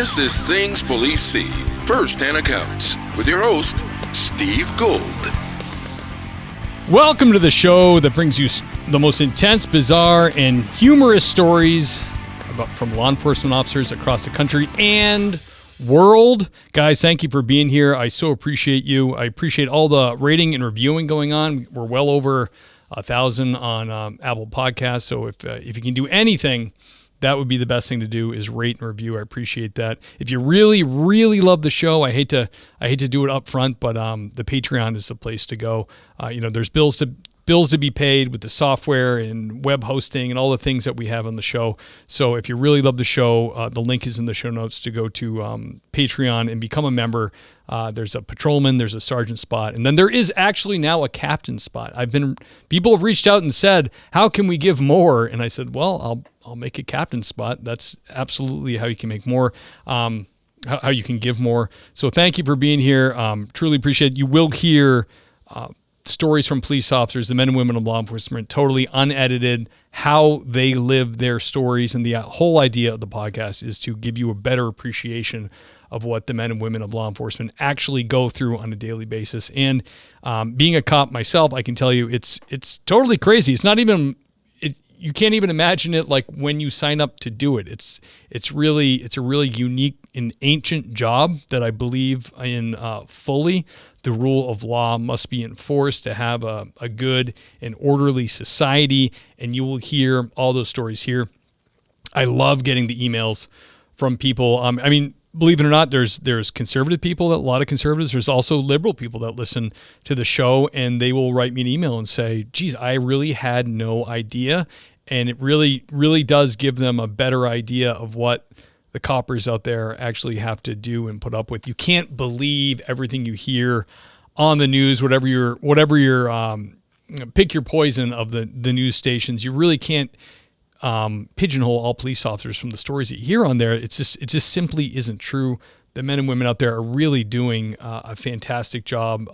This is Things Police See, First-Hand Accounts, with your host, Steve Gold. Welcome to the show that brings you the most intense, bizarre, and humorous stories from law enforcement officers across the country and world. Guys, thank you for being here. I so appreciate you. I appreciate all the rating and reviewing going on. We're well over 1,000 on Apple Podcasts, so if you can do anything, that would be the best thing to do, is rate and review. I appreciate that. If you really, really love the show, I hate to do it up front, but the Patreon is the place to go. There's bills to be paid with the software and web hosting and all the things that we have on the show. So if you really love the show, the link is in the show notes to go to Patreon and become a member. There's a patrolman, there's a sergeant spot, and then there is actually now a captain spot. People have reached out and said, how can we give more? And I said, well, I'll make a captain spot. That's absolutely how you can make more, how you can give more. So thank you for being here. Truly appreciate it. You will hear stories from police officers, the men and women of law enforcement, totally unedited, how they live their stories. And the whole idea of the podcast is to give you a better appreciation of what the men and women of law enforcement actually go through on a daily basis. And being a cop myself, I can tell you it's totally crazy. It's not even, you can't even imagine it like when you sign up to do it. It's a really unique and ancient job that I believe in fully. The rule of law must be enforced to have a good and orderly society, and you will hear all those stories here. I love getting the emails from people. Believe it or not, there's conservative people, a lot of conservatives. There's also liberal people that listen to the show, and they will write me an email and say, geez, I really had no idea. And it really, really does give them a better idea of what the coppers out there actually have to do and put up with. You can't believe everything you hear on the news, whatever your pick your poison of the news stations. You really can't pigeonhole all police officers from the stories that you hear on there. It just simply isn't true. The men and women out there are really doing a fantastic job.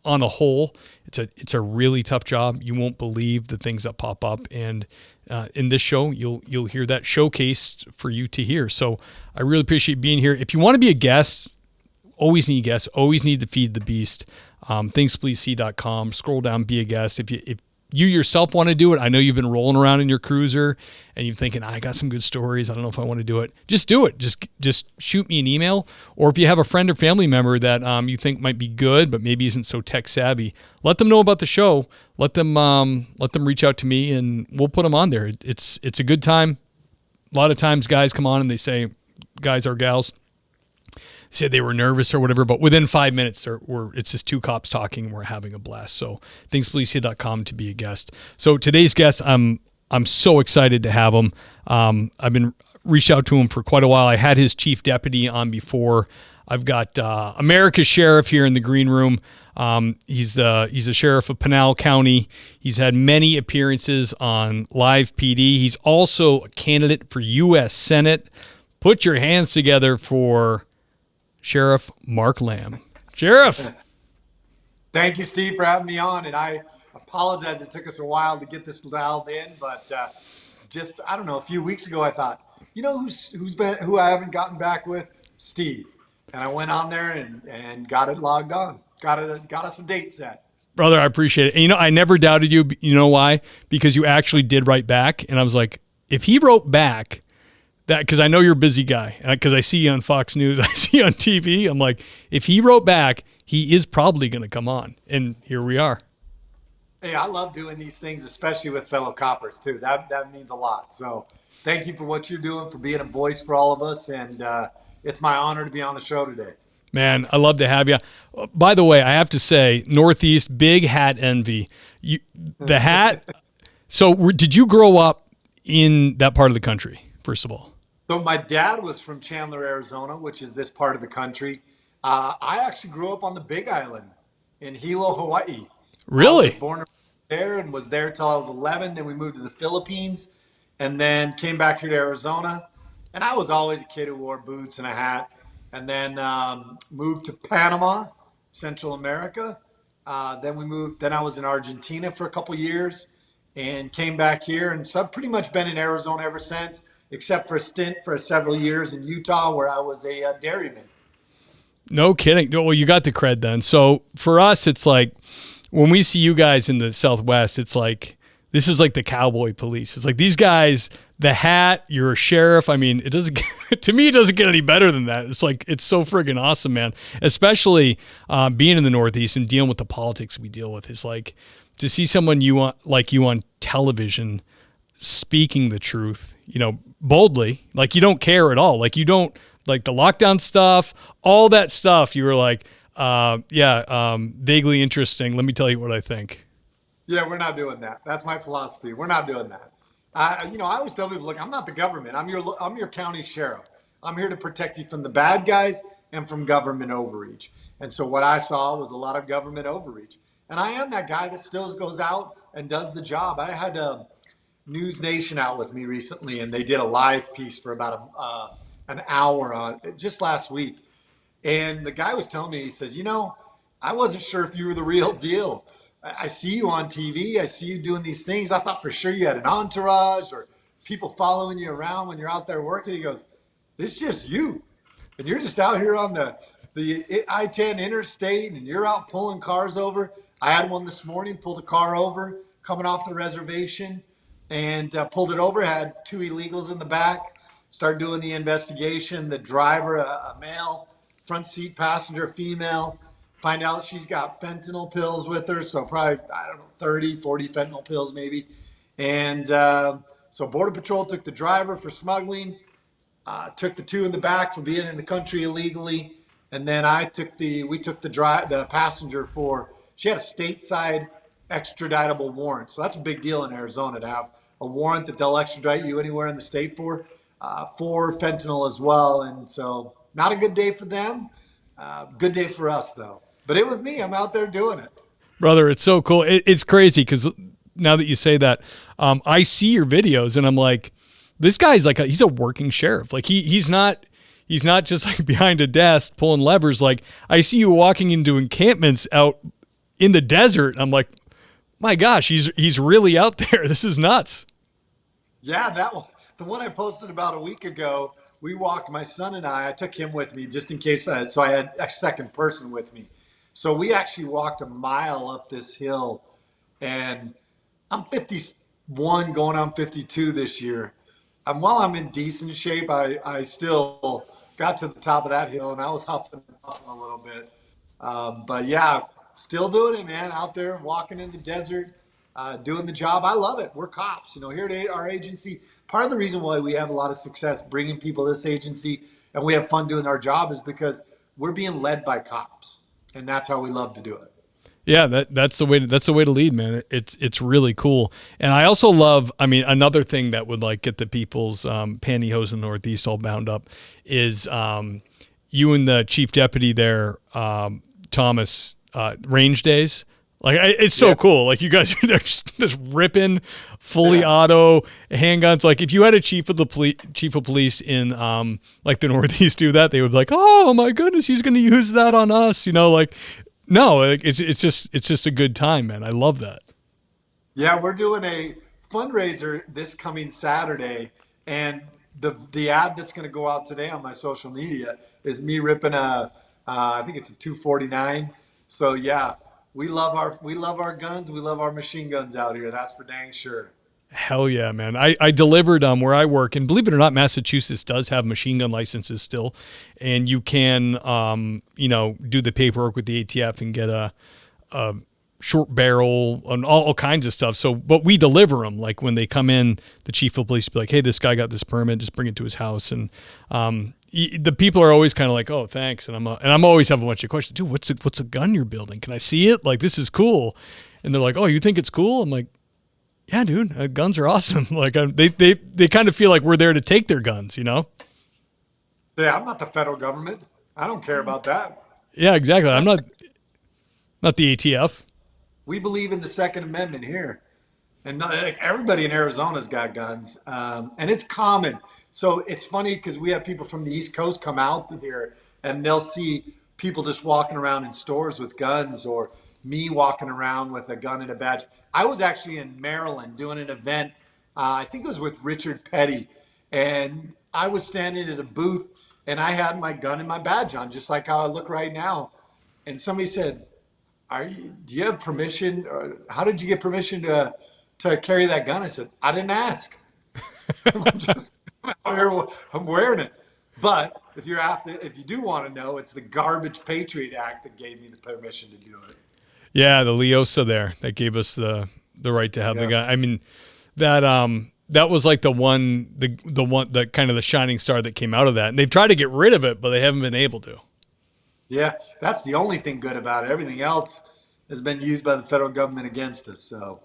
On a whole, it's a really tough job. You won't believe the things that pop up, and in this show, you'll hear that showcased for you to hear. So I really appreciate being here. If you want to be a guest, always need guests. Always need to feed the beast. ThingsPoliceC.com. Scroll down, be a guest. If you yourself want to do it, I know you've been rolling around in your cruiser and you're thinking, I got some good stories. I don't know if I want to do it. Just do it. Just shoot me an email. Or if you have a friend or family member that you think might be good, but maybe isn't so tech savvy, let them know about the show. Let them reach out to me and we'll put them on there. It's a good time. A lot of times guys come on and they say, guys or gals, said they were nervous or whatever, but within 5 minutes, it's just two cops talking and we're having a blast. So thingspolicea.com to be a guest. So today's guest, I'm so excited to have him. I've been reached out to him for quite a while. I had his chief deputy on before. I've got America's sheriff here in the green room. He's a sheriff of Pinal County. He's had many appearances on Live PD. He's also a candidate for U.S. Senate. Put your hands together for Sheriff Mark Lamb. Sheriff. Thank you, Steve, for having me on. And I apologize it took us a while to get this dialed in, but I don't know, a few weeks ago I thought, who I haven't gotten back with? Steve. And I went on there and got it logged on. Got us a date set. Brother, I appreciate it. And I never doubted you. You know why? Because you actually did write back. And I was like, if he wrote back, that, because I know you're a busy guy, because I see you on Fox News, I see you on TV. I'm like, if he wrote back, he is probably going to come on. And here we are. Hey, I love doing these things, especially with fellow coppers, too. That means a lot. So thank you for what you're doing, for being a voice for all of us. And it's my honor to be on the show today. Man, I love to have you. By the way, I have to say, Northeast, big hat envy. The hat. So did you grow up in that part of the country, first of all? So my dad was from Chandler, Arizona, which is this part of the country. I actually grew up on the Big Island in Hilo, Hawaii. Really? I was born there and was there till I was 11. Then we moved to the Philippines and then came back here to Arizona. And I was always a kid who wore boots and a hat. And then moved to Panama, Central America. Then I was in Argentina for a couple years and came back here. And so I've pretty much been in Arizona ever since. except for a stint for several years in Utah where I was a dairyman. No kidding. Well, you got the cred then. So for us, it's like when we see you guys in the Southwest, it's like this is like the cowboy police. It's like these guys, the hat, you're a sheriff. I mean, it doesn't to me, it doesn't get any better than that. It's like it's so friggin' awesome, man. Especially being in the Northeast and dealing with the politics we deal with. It's like to see someone you on television speaking the truth, boldly, like you don't care at all. Like you don't like the lockdown stuff, all that stuff. You were like, vaguely interesting. Let me tell you what I think. Yeah, we're not doing that. That's my philosophy. We're not doing that. I always tell people, look, I'm not the government. I'm your county sheriff. I'm here to protect you from the bad guys and from government overreach. And so what I saw was a lot of government overreach. And I am that guy that still goes out and does the job. I had News Nation out with me recently, and they did a live piece for about an hour on just last week. And the guy was telling me, he says, I wasn't sure if you were the real deal. I see you on TV. I see you doing these things. I thought for sure you had an entourage or people following you around when you're out there working. He goes, it's just you. And you're just out here on the I-10 interstate and you're out pulling cars over. I had one this morning, pulled a car over coming off the reservation and pulled it over, had two illegals in the back, started doing the investigation. The driver, a male, front seat passenger, female, find out she's got fentanyl pills with her. So probably, 30, 40 fentanyl pills maybe. And so Border Patrol took the driver for smuggling, took the two in the back for being in the country illegally. And then we took the passenger for, she had a stateside extraditable warrant. So that's a big deal in Arizona to have a warrant that they'll extradite you anywhere in the state for fentanyl as well. And so not a good day for them. Good day for us though. But it was me. I'm out there doing it. Brother, it's so cool. It's crazy because now that you say that, I see your videos and I'm like, this guy's like, he's a working sheriff. Like he's not just like behind a desk pulling levers. Like I see you walking into encampments out in the desert. I'm like, my gosh, he's really out there. This is nuts. Yeah, that one, the one I posted about a week ago, we walked, my son and I took him with me just in case, so I had a second person with me. So we actually walked a mile up this hill, and I'm 51 going on 52 this year. And while I'm in decent shape, I still got to the top of that hill, and I was huffing and puffing a little bit. But yeah, still doing it, man, out there walking in the desert, doing the job. I love it. We're cops, here at our agency. Part of the reason why we have a lot of success bringing people to this agency and we have fun doing our job is because we're being led by cops, and that's how we love to do it. Yeah, that's the way to lead, man. It's really cool. And I also love, another thing that would like get the people's pantyhose in the Northeast all bound up is you and the chief deputy there, Thomas, range days. Like it's so cool. Like you guys are just ripping fully auto handguns. Like if you had a chief of police in like the Northeast do that, they would be like, oh my goodness, he's going to use that on us. Like no, it's just a good time, man. I love that. Yeah, we're doing a fundraiser this coming Saturday, and the ad that's going to go out today on my social media is me ripping I think it's a 249. So yeah. We love our guns. We love our machine guns out here. That's for dang sure. Hell yeah, man. I delivered where I work, and believe it or not, Massachusetts does have machine gun licenses still, and you can do the paperwork with the ATF and get a short barrel and all kinds of stuff. So, but we deliver them. Like when they come in, the chief of police will be like, hey, this guy got this permit, just bring it to his house. And the people are always kind of like, oh, thanks. And I'm always have a bunch of questions. Dude, what's a gun you're building? Can I see it? Like, this is cool. And they're like, oh, you think it's cool? I'm like, yeah, dude, guns are awesome. Like they kind of feel like we're there to take their guns, Yeah, I'm not the federal government. I don't care about that. Yeah, exactly. I'm not the ATF. We believe in the Second Amendment here. And like, everybody in Arizona's got guns. And it's common. So it's funny because we have people from the East Coast come out here and they'll see people just walking around in stores with guns or me walking around with a gun and a badge. I was actually in Maryland doing an event. I think it was with Richard Petty. And I was standing at a booth and I had my gun and my badge on, just like how I look right now. And somebody said, do you have permission? Or how did you get permission to carry that gun? I said, I didn't ask. I'm just out here, I'm wearing it. But if you do want to know, it's the Garbage Patriot Act that gave me the permission to do it. Yeah, the Leosa there that gave us the right to have the gun. I mean, that was like the kind of the shining star that came out of that. And they've tried to get rid of it, but they haven't been able to. Yeah, that's the only thing good about it. Everything else has been used by the federal government against us. So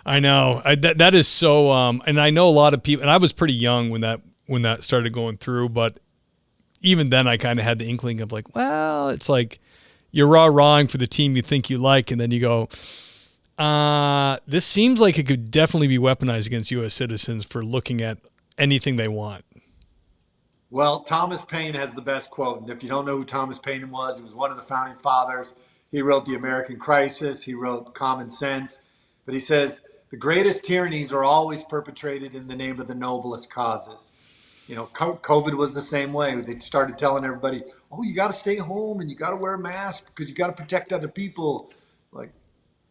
I know that is so. And I know a lot of people. And I was pretty young when that started going through. But even then, I kind of had the inkling of like, well, it's like you're rawing for the team you think you like, and then you go, this seems like it could definitely be weaponized against U.S. citizens for looking at anything they want. Well, Thomas Paine has the best quote. And if you don't know who Thomas Paine was, he was one of the founding fathers. He wrote The American Crisis. He wrote Common Sense. But he says, the greatest tyrannies are always perpetrated in the name of the noblest causes. You know, COVID was the same way. They started telling everybody, oh, you got to stay home and you got to wear a mask because you got to protect other people. Like,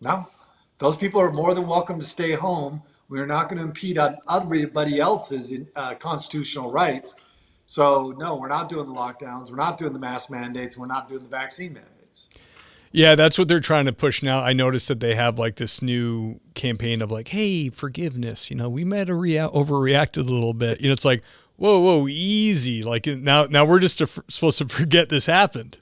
no, those people are more than welcome to stay home. We're not going to impede on everybody else's constitutional rights. So, no, we're not doing the lockdowns. We're not doing the mask mandates. We're not doing the vaccine mandates. Yeah, that's what they're trying to push now. I noticed that they have like this new campaign of like, hey, forgiveness. You know, we might have overreacted a little bit. You know, it's like, whoa, easy. Like now we're just supposed to forget this happened.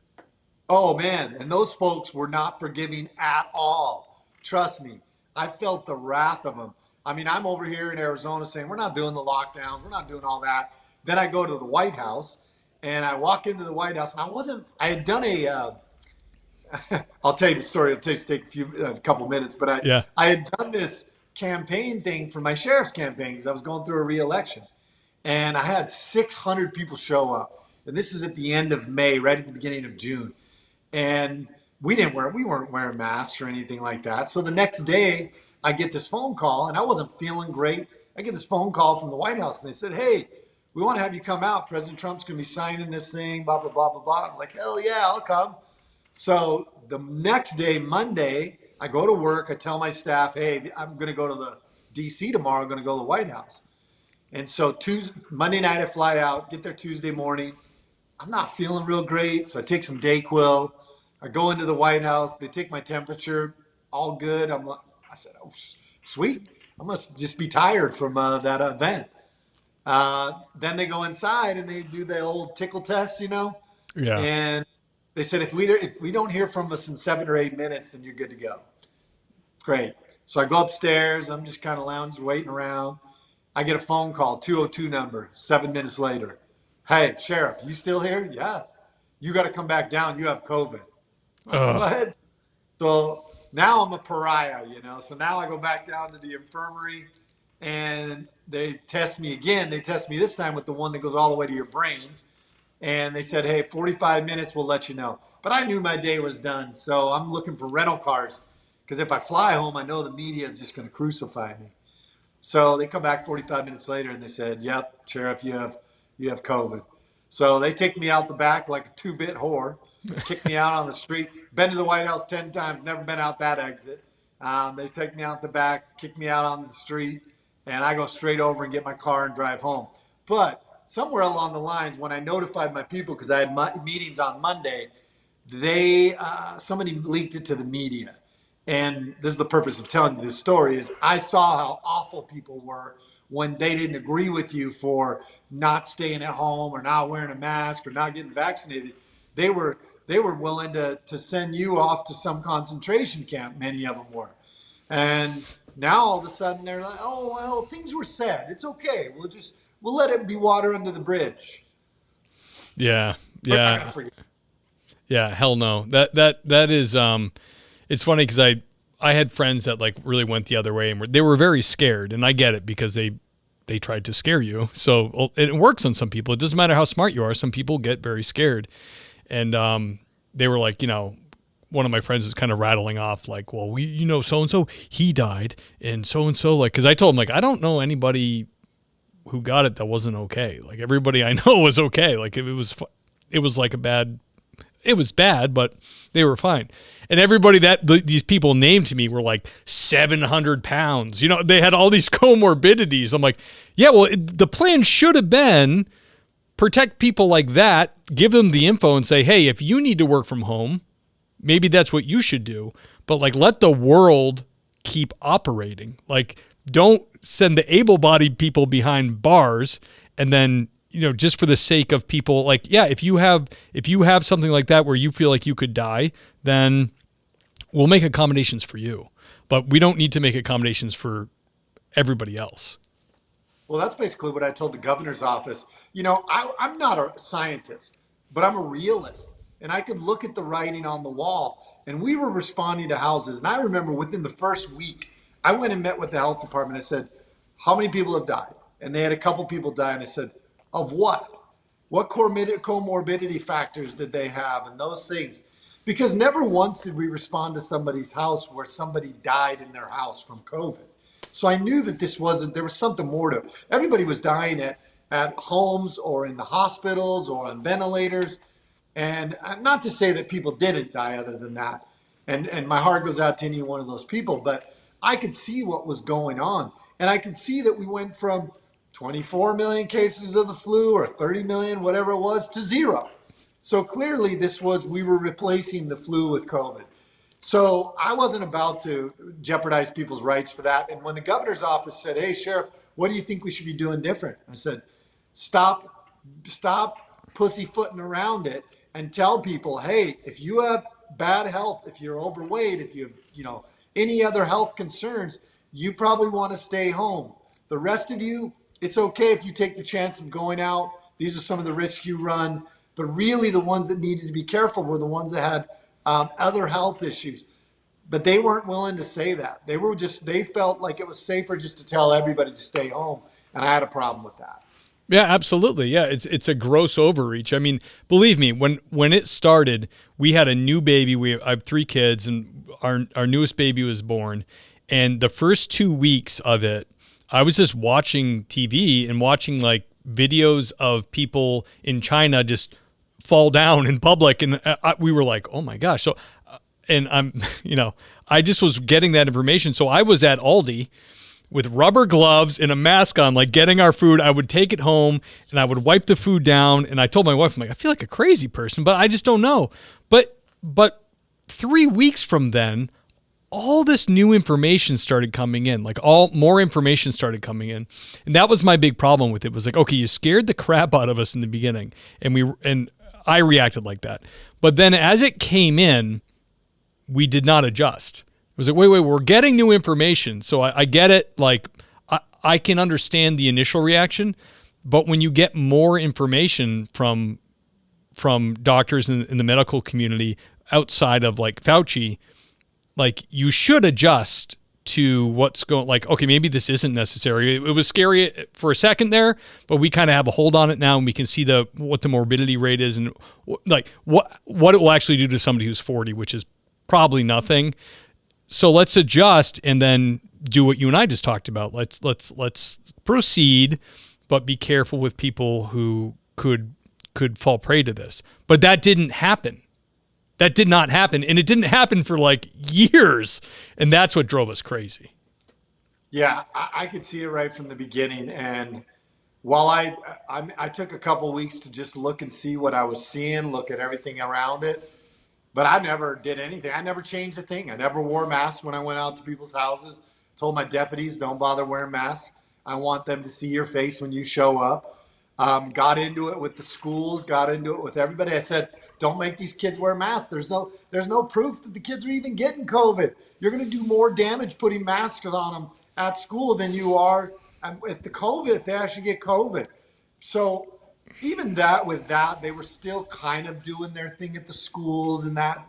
Oh, man. And those folks were not forgiving at all. Trust me. I felt the wrath of them. I mean, I'm over here in Arizona saying, we're not doing the lockdowns. We're not doing all that. Then I go to the White House and I walk into the White House and I had done I'll tell you the story. It'll take a couple minutes, but I had done this campaign thing for my sheriff's campaign because I was going through a re-election, and I had 600 people show up, and this is at the end of May, right at the beginning of June, and we weren't wearing masks or anything like that. So the next day, I get this phone call, and I wasn't feeling great. I get this phone call from the White House, and they said, "Hey, we want to have you come out. President Trump's going to be signing this thing. Blah blah blah blah blah." I'm like, "Hell yeah, I'll come." So the next day, Monday, I go to work. I tell my staff, hey, I'm going to go to the D.C. tomorrow. I'm going to go to the White House. And so Monday night, I fly out, get there Tuesday morning. I'm not feeling real great, so I take some Dayquil. I go into the White House. They take my temperature, all good. I said, oh, sweet. I must just be tired from that event. Then they go inside and they do the old tickle test, you know? Yeah. And they said, if we don't hear from us in 7 or 8 minutes, then you're good to go. Great. So I go upstairs. I'm just kind of lounging, waiting around. I get a phone call, 202 number, 7 minutes later. Hey, Sheriff, you still here? Yeah. You got to come back down. You have COVID. What? So now I'm a pariah, you know. So now I go back down to the infirmary and they test me again. They test me this time with the one that goes all the way to your brain. And they said, hey, 45 minutes, we'll let you know. But I knew my day was done. So I'm looking for rental cars because if I fly home, I know the media is just going to crucify me. So they come back 45 minutes later and they said, yep, Sheriff, you have COVID. So they take me out the back like a 2-bit whore, kick me out on the street, been to the White House 10 times, never been out that exit. They take me out the back, kick me out on the street, and I go straight over and get my car and drive home. But somewhere along the lines, when I notified my people, because I had meetings on Monday, somebody leaked it to the media. And this is the purpose of telling you this story, is I saw how awful people were when they didn't agree with you for not staying at home or not wearing a mask or not getting vaccinated. They were willing to send you off to some concentration camp, many of them were. And now all of a sudden they're like, oh, well, things were said. It's okay. We'll let it be water under the bridge. Yeah. Yeah. Yeah. Hell no. That is, it's funny because I had friends that like really went the other way and they were very scared, and I get it because they tried to scare you. So it works on some people. It doesn't matter how smart you are. Some people get very scared. And they were like, you know, one of my friends was kind of rattling off like, well, so-and-so, he died, and so-and-so, like, because I told him, like, I don't know anybody who got it that wasn't okay. Like everybody I know was okay. Like it was like it was bad, but they were fine. And everybody that these people named to me were like 700 pounds. You know, they had all these comorbidities. I'm like, yeah, well, the plan should have been protect people like that, give them the info and say, hey, if you need to work from home, maybe that's what you should do. But like, let the world keep operating. Like, don't send the able-bodied people behind bars and then, you know, just for the sake of people, like, yeah, if you have something like that where you feel like you could die, then we'll make accommodations for you. But we don't need to make accommodations for everybody else. Well, that's basically what I told the governor's office. You know, I'm not a scientist, but I'm a realist. And I could look at the writing on the wall. And we were responding to houses. And I remember within the first week, I went and met with the health department. I said, how many people have died? And they had a couple people die. And I said, of what? What comorbidity factors did they have? And those things. Because never once did we respond to somebody's house where somebody died in their house from COVID. So I knew that there was something more to it. Everybody was dying at homes or in the hospitals or on ventilators. And not to say that people didn't die other than that. And my heart goes out to any one of those people. But I could see what was going on. And I could see that we went from 24 million cases of the flu or 30 million, whatever it was, to zero. So clearly we were replacing the flu with COVID. So I wasn't about to jeopardize people's rights for that. And when the governor's office said, hey, Sheriff, what do you think we should be doing different? I said, stop pussyfooting around it and tell people, hey, if you have bad health, if you're overweight, if you have, any other health concerns, you probably want to stay home. The rest of you, it's okay if you take the chance of going out. These are some of the risks you run. But really the ones that needed to be careful were the ones that had other health issues. But they weren't willing to say that. They felt like it was safer just to tell everybody to stay home. And I had a problem with that. Yeah, absolutely. Yeah, it's a gross overreach. I mean, believe me, when it started, we had a new baby. I have 3 kids, and our newest baby was born. And the first 2 weeks of it, I was just watching TV and watching like videos of people in China just fall down in public, and we were like, oh my gosh. So, and I'm, I just was getting that information. So I was at Aldi with rubber gloves and a mask on, like getting our food. I would take it home and I would wipe the food down. And I told my wife, I'm like, I feel like a crazy person, but I just don't know. But 3 weeks from then, all this new information started coming in, more information started coming in. And that was my big problem with it. Was like, okay, you scared the crap out of us in the beginning. And I reacted like that. But then as it came in, we did not adjust. It was like, wait, we're getting new information. So I get it. Like I can understand the initial reaction, but when you get more information from doctors in the medical community outside of like Fauci, like you should adjust to what's going, like, okay, maybe this isn't necessary. It was scary for a second there, but we kind of have a hold on it now, and we can see what the morbidity rate is and like what it will actually do to somebody who's 40, which is probably nothing. So let's adjust and then do what you and I just talked about. Let's proceed, but be careful with people who could fall prey to this. But that didn't happen. That did not happen. And it didn't happen for like years. And that's what drove us crazy. Yeah, I could see it right from the beginning. And while I took a couple weeks to just look and see what I was seeing, look at everything around it, but I never did anything. I never changed a thing. I never wore masks when I went out to people's houses. Told my deputies, don't bother wearing masks. I want them to see your face when you show up. Got into it with the schools, got into it with everybody. I said, don't make these kids wear masks. There's no proof that the kids are even getting COVID. You're going to do more damage putting masks on them at school than you are if they actually get COVID. So even with that, they were still kind of doing their thing at the schools and that.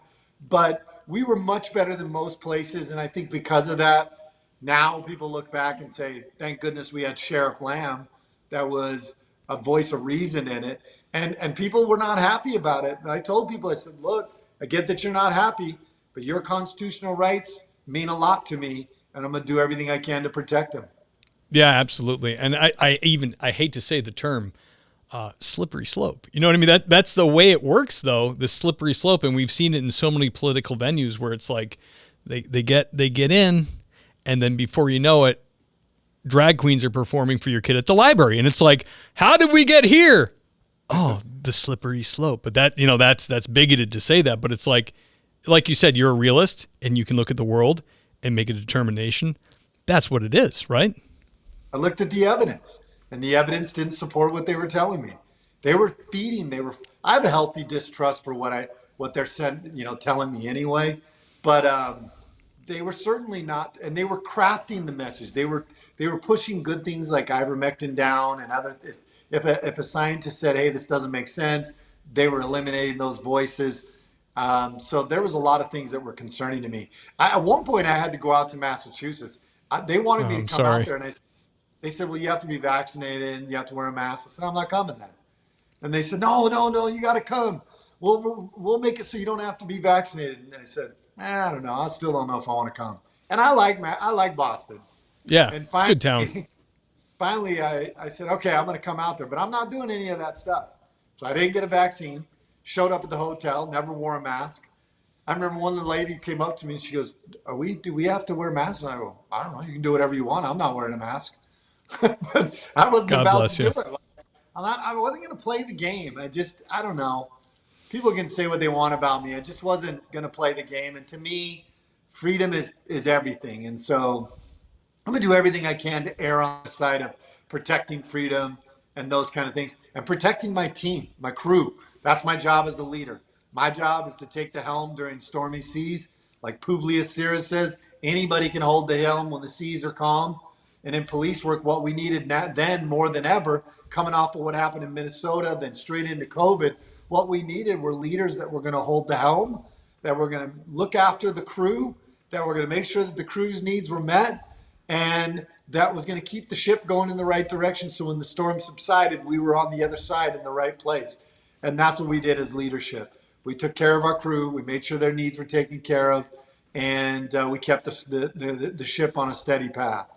But we were much better than most places. And I think because of that, now people look back and say, thank goodness we had Sheriff Lamb that was a voice of reason in it. And people were not happy about it. And I told people, I said, look, I get that you're not happy, but your constitutional rights mean a lot to me, and I'm going to do everything I can to protect them. Yeah, absolutely. And I hate to say the term slippery slope. You know what I mean? That's the way it works, though. The slippery slope, and we've seen it in so many political venues where it's like they get in, and then before you know it, drag queens are performing for your kid at the library, and it's like, how did we get here? Oh, the slippery slope. But that's bigoted to say that. But it's like you said, you're a realist, and you can look at the world and make a determination. That's what it is, right? I looked at the evidence, and the evidence didn't support what they were telling me. They were feeding. I have a healthy distrust for what they're telling me anyway. But they were certainly not, and they were crafting the message. They were pushing good things like ivermectin down and other. If a scientist said, "Hey, this doesn't make sense," they were eliminating those voices. So there was a lot of things that were concerning to me. At one point, I had to go out to Massachusetts. They wanted me to I'm come out sorry. there, and they said, "Well, you have to be vaccinated. And you have to wear a mask." I said, "I'm not coming then." And they said, "No, no, no, you got to come. We'll make it so you don't have to be vaccinated." And I said, "I don't know. I still don't know if I want to come." And I like Boston. Yeah, And it's a good town. finally, I said, "Okay, I'm going to come out there, but I'm not doing any of that stuff." So I didn't get a vaccine. Showed up at the hotel. Never wore a mask. I remember one of the lady came up to me and she goes, Do we have to wear masks?" And I go, "I don't know. You can do whatever you want. I'm not wearing a mask." But I wasn't God about to bless do you. it. I wasn't going to play the game. I don't know. People can say what they want about me. I just wasn't going to play the game. And to me, freedom is everything. And so I'm going to do everything I can to err on the side of protecting freedom and those kind of things and protecting my team, my crew. That's my job as a leader. My job is to take the helm during stormy seas. Like Publius Syrus says, anybody can hold the helm when the seas are calm. And in police work, what we needed then more than ever, coming off of what happened in Minnesota, then straight into COVID, what we needed were leaders that were going to hold the helm, that were going to look after the crew, that were going to make sure that the crew's needs were met, and that was going to keep the ship going in the right direction. So when the storm subsided, we were on the other side in the right place. And that's what we did as leadership. We took care of our crew. We made sure their needs were taken care of, and we kept the ship on a steady path.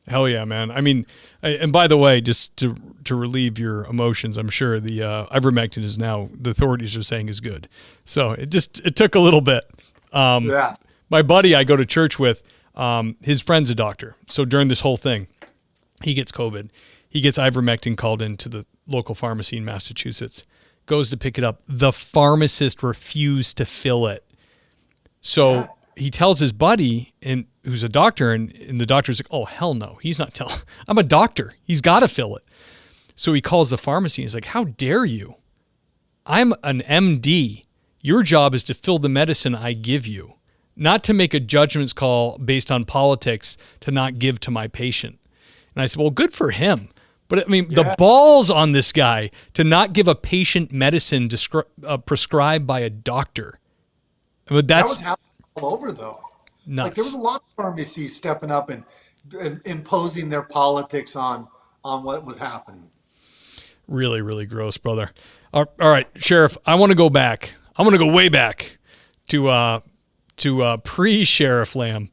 Hell yeah, man. I mean, and by the way, just to relieve your emotions, I'm sure the ivermectin is now, the authorities are saying, is good. So it took a little bit. Yeah. My buddy I go to church with, his friend's a doctor. So during this whole thing, he gets COVID. He gets ivermectin called into the local pharmacy in Massachusetts. Goes to pick it up. The pharmacist refused to fill it. So he tells his buddy, who's a doctor, and the doctor's like, "Oh, hell no. He's not telling. I'm a doctor. He's got to fill it." So he calls the pharmacy. And he's like, "How dare you? I'm an MD. Your job is to fill the medicine I give you, not to make a judgment call based on politics to not give to my patient." And I said, "Well, good for him. But I mean, the balls on this guy to not give a patient medicine prescribed by a doctor." I mean, That that's was happening all over, though. nuts. Like there was a lot of pharmacies stepping up and imposing their politics on what was happening. Really, really gross, brother. All right, Sheriff, I want to go back. I want to go way back to pre-Sheriff Lamb,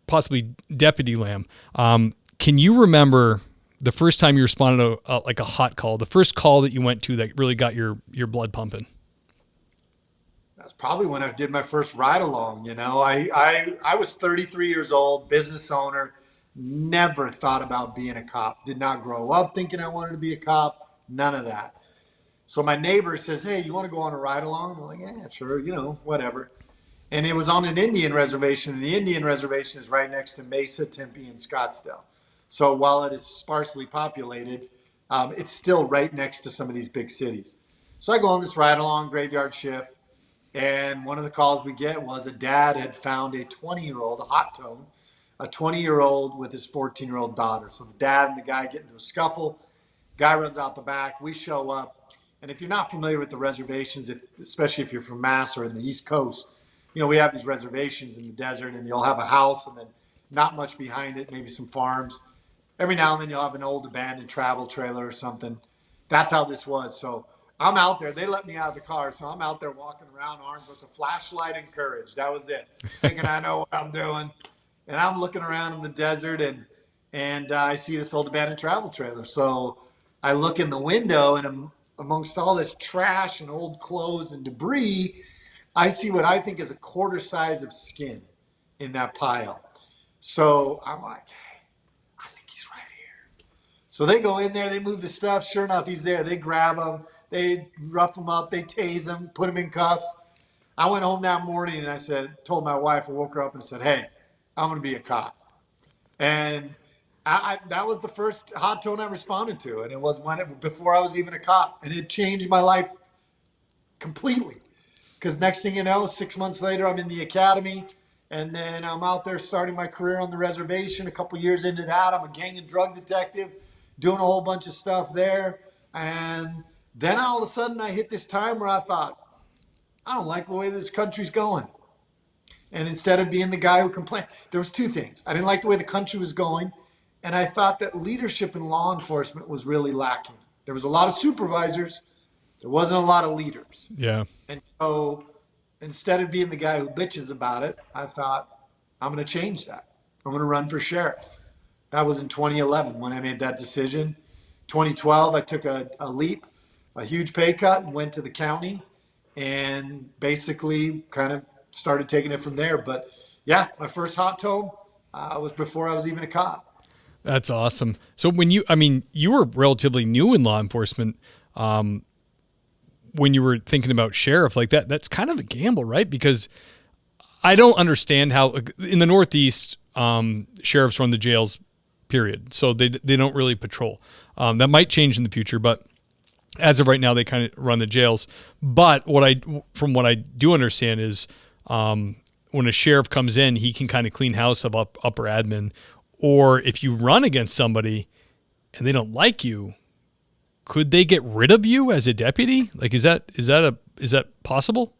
possibly Deputy Lamb. Can you remember the first time you responded to like a hot call, the first call that you went to that really got your blood pumping? That's probably when I did my first ride along. I was 33 years old, business owner, never thought about being a cop. Did not grow up thinking I wanted to be a cop. None of that. So my neighbor says, "Hey, you want to go on a ride along?" I'm like, "Yeah, sure, whatever." And it was on an Indian reservation, and the Indian reservation is right next to Mesa, Tempe, and Scottsdale. So while it is sparsely populated, it's still right next to some of these big cities. So I go on this ride along graveyard shift, and one of the calls we get was a dad had found a 20-year-old, a hot tone, a 20-year-old with his 14-year-old daughter. So the dad and the guy get into a scuffle. Guy runs out the back. We show up. And if you're not familiar with the reservations, especially if you're from Mass or in the East Coast, we have these reservations in the desert, and you'll have a house and then not much behind it, maybe some farms. Every now and then you'll have an old abandoned travel trailer or something. That's how this was. So I'm out there. They let me out of the car. So I'm out there walking around armed with a flashlight and courage. That was it. Thinking I know what I'm doing. And I'm looking around in the desert, and and I see this old abandoned travel trailer. So I look in the window, and amongst all this trash and old clothes and debris, I see what I think is a quarter size of skin in that pile. So I'm like, hey, I think he's right here. So they go in there, they move the stuff. Sure enough, he's there. They grab him, they rough him up, they tase him, put him in cuffs. I went home that morning and told my wife, I woke her up and said, hey, I'm going to be a cop. And that was the first hot tone I responded to. And it was before I was even a cop. And it changed my life completely. Because next thing you know, 6 months later, I'm in the academy. And then I'm out there starting my career on the reservation. A couple years into that, I'm a gang and drug detective, doing a whole bunch of stuff there. And then all of a sudden, I hit this time where I thought, I don't like the way this country's going. And instead of being the guy who complained, there was two things. I didn't like the way the country was going, and I thought that leadership in law enforcement was really lacking. There was a lot of supervisors, there wasn't a lot of leaders. Yeah. And so instead of being the guy who bitches about it, I thought, I'm going to change that. I'm going to run for sheriff. That was in 2011 when I made that decision. 2012, I took a leap, a huge pay cut, and went to the county and basically kind of started taking it from there. But yeah, my first hot tone was before I was even a cop. That's awesome. So you were relatively new in law enforcement. When you were thinking about sheriff like that, that's kind of a gamble, right? Because I don't understand how in the Northeast, sheriffs run the jails, period. So they don't really patrol. That might change in the future, but as of right now, they kind of run the jails. But from what I do understand is, when a sheriff comes in, he can kind of clean house of upper admin, or if you run against somebody and they don't like you, could they get rid of you as a deputy? Like, is that possible?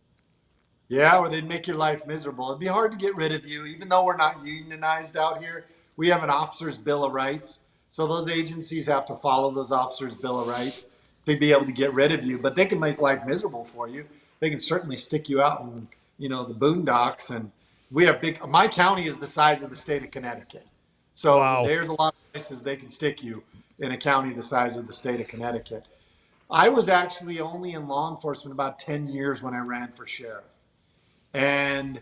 Yeah, or they'd make your life miserable. It'd be hard to get rid of you, even though we're not unionized out here. We have an officer's bill of rights. So those agencies have to follow those officers' bill of rights to be able to get rid of you. But they can make life miserable for you. They can certainly stick you out in, the boondocks. And we have my county is the size of the state of Connecticut. So Wow. there's a lot of places they can stick you in a county the size of the state of Connecticut. I was actually only in law enforcement about 10 years when I ran for sheriff. And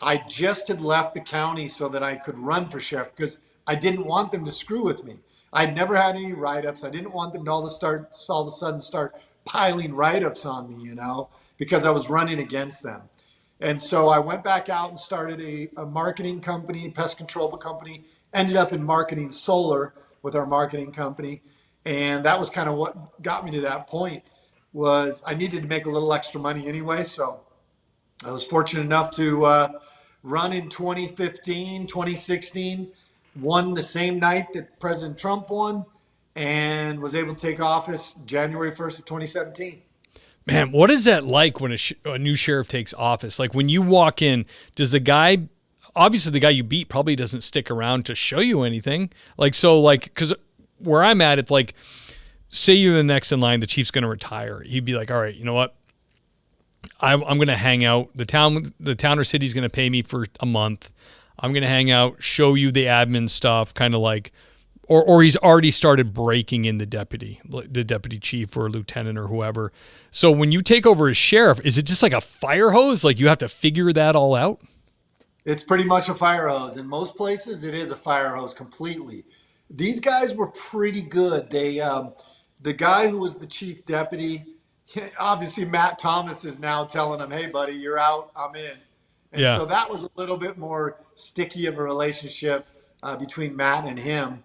I just had left the county so that I could run for sheriff because I didn't want them to screw with me. I'd never had any write-ups. I didn't want them to all of a sudden start piling write-ups on me, because I was running against them. And so I went back out and started a marketing company, pest control company, ended up in marketing solar with our marketing company. And that was kind of what got me to that point was I needed to make a little extra money anyway. So I was fortunate enough to run in 2015, 2016, won the same night that President Trump won, and was able to take office January 1st of 2017. Man, what is that like when a new sheriff takes office? Like when you walk in, obviously the guy you beat probably doesn't stick around to show you anything. Because where I'm at, it's like, say you're the next in line, the chief's going to retire. He'd be like, all right, you know what? I'm going to hang out. The town or city's going to pay me for a month. I'm going to hang out, show you the admin stuff, kind of like, or he's already started breaking in the deputy chief or lieutenant or whoever. So when you take over as sheriff, is it just like a fire hose? Like you have to figure that all out? It's pretty much a fire hose. In most places, it is a fire hose completely. These guys were pretty good. The guy who was the chief deputy, obviously Matt Thomas is now telling him, hey, buddy, you're out, I'm in. And Yeah. so that was a little bit more sticky of a relationship between Matt and him.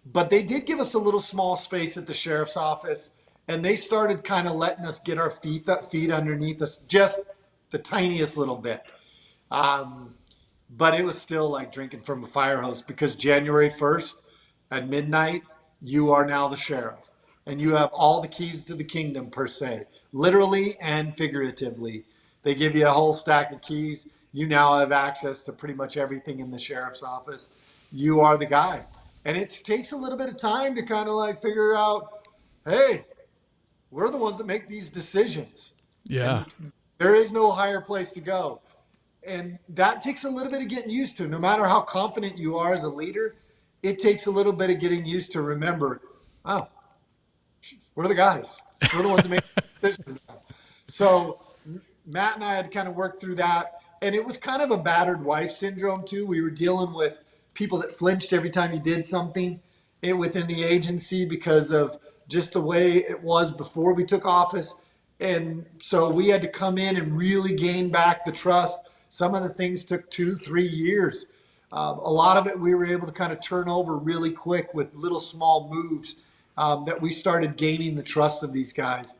But they did give us a little small space at the sheriff's office, and they started kind of letting us get our feet underneath us, just the tiniest little bit. But it was still like drinking from a fire hose because January 1st at midnight, you are now the sheriff. And you have all the keys to the kingdom, per se, literally and figuratively. They give you a whole stack of keys. You now have access to pretty much everything in the sheriff's office. You are the guy. And it takes a little bit of time to kind of like figure out, hey, we're the ones that make these decisions. Yeah. And there is no higher place to go. And that takes a little bit of getting used to. No matter how confident you are as a leader, it takes a little bit of getting used to remember, oh, we're the guys. We're the ones that make decisions now. So Matt and I had kind of worked through that. And it was kind of a battered wife syndrome, too. We were dealing with people that flinched every time you did something within the agency because of just the way it was before we took office. And so we had to come in and really gain back the trust. Some of the things took 2-3 years. A lot of it we were able to kind of turn over really quick with little small moves that we started gaining the trust of these guys.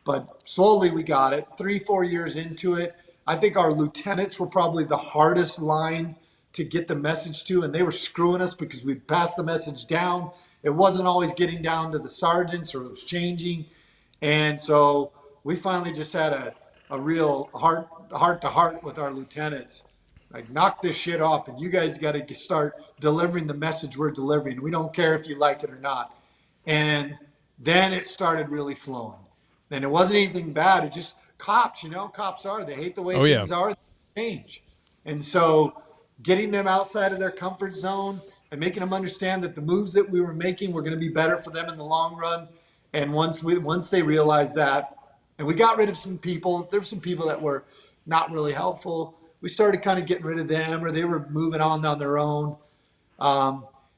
But slowly we got it. 3-4 years into it, I think our lieutenants were probably the hardest line to get the message to, and they were screwing us because we'd passed the message down. It wasn't always getting down to the sergeants, or it was changing. And so we finally just had a real heart to heart with our lieutenants. Like, knock this shit off, and you guys got to start delivering the message we're delivering. We don't care if you like it or not. And then it started really flowing. And it wasn't anything bad. It just cops, cops they hate the way things are, they change. And so getting them outside of their comfort zone and making them understand that the moves that we were making were going to be better for them in the long run. And once they realized that, and we got rid of some people, there were some people that were not really helpful. We started kind of getting rid of them, or they were moving on their own.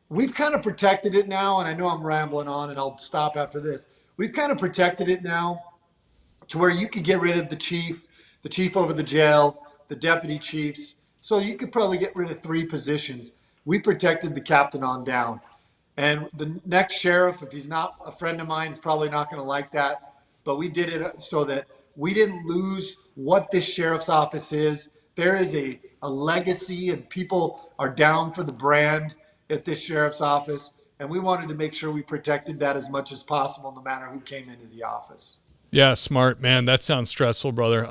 We've kind of protected it now, and I know I'm rambling on, and I'll stop after this. We've kind of protected it now to where you could get rid of the chief over the jail, the deputy chiefs. So you could probably get rid of 3 positions. We protected the captain on down. And the next sheriff, if he's not a friend of mine, is probably not going to like that. But we did it so that we didn't lose what this sheriff's office is. There is a legacy, and people are down for the brand at this sheriff's office. And we wanted to make sure we protected that as much as possible, no matter who came into the office. Yeah, smart, man. That sounds stressful, brother.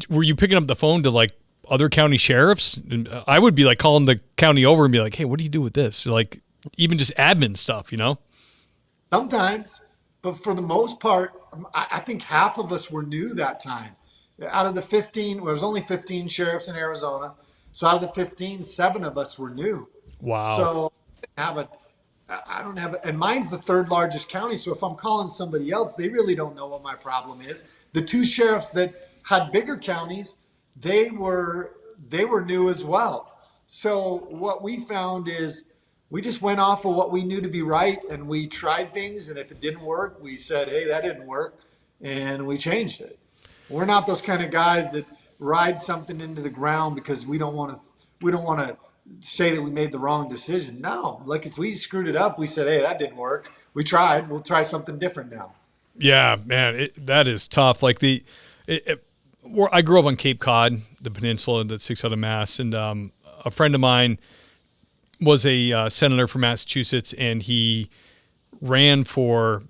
Were you picking up the phone to like other county sheriffs? I would be like calling the county over and be like, "Hey, what do you do with this?" Like even just admin stuff, Sometimes, but for the most part, I think half of us were new that time. Out of the 15, there was only 15 sheriffs in Arizona. So out of the 15, 7 of us were new. Wow. So I don't have it. And mine's the 3rd largest county. So if I'm calling somebody else, they really don't know what my problem is. The 2 sheriffs that had bigger counties, they were new as well. So what we found is we just went off of what we knew to be right, and we tried things. And if it didn't work, we said, hey, that didn't work. And we changed it. We're not those kind of guys that ride something into the ground because we don't want to say that we made the wrong decision. No, like if we screwed it up, we said, hey, that didn't work. We tried. We'll try something different now. Yeah, man, that is tough. Like I grew up on Cape Cod, the peninsula that sticks out of Mass, and a friend of mine was a senator from Massachusetts, and he ran for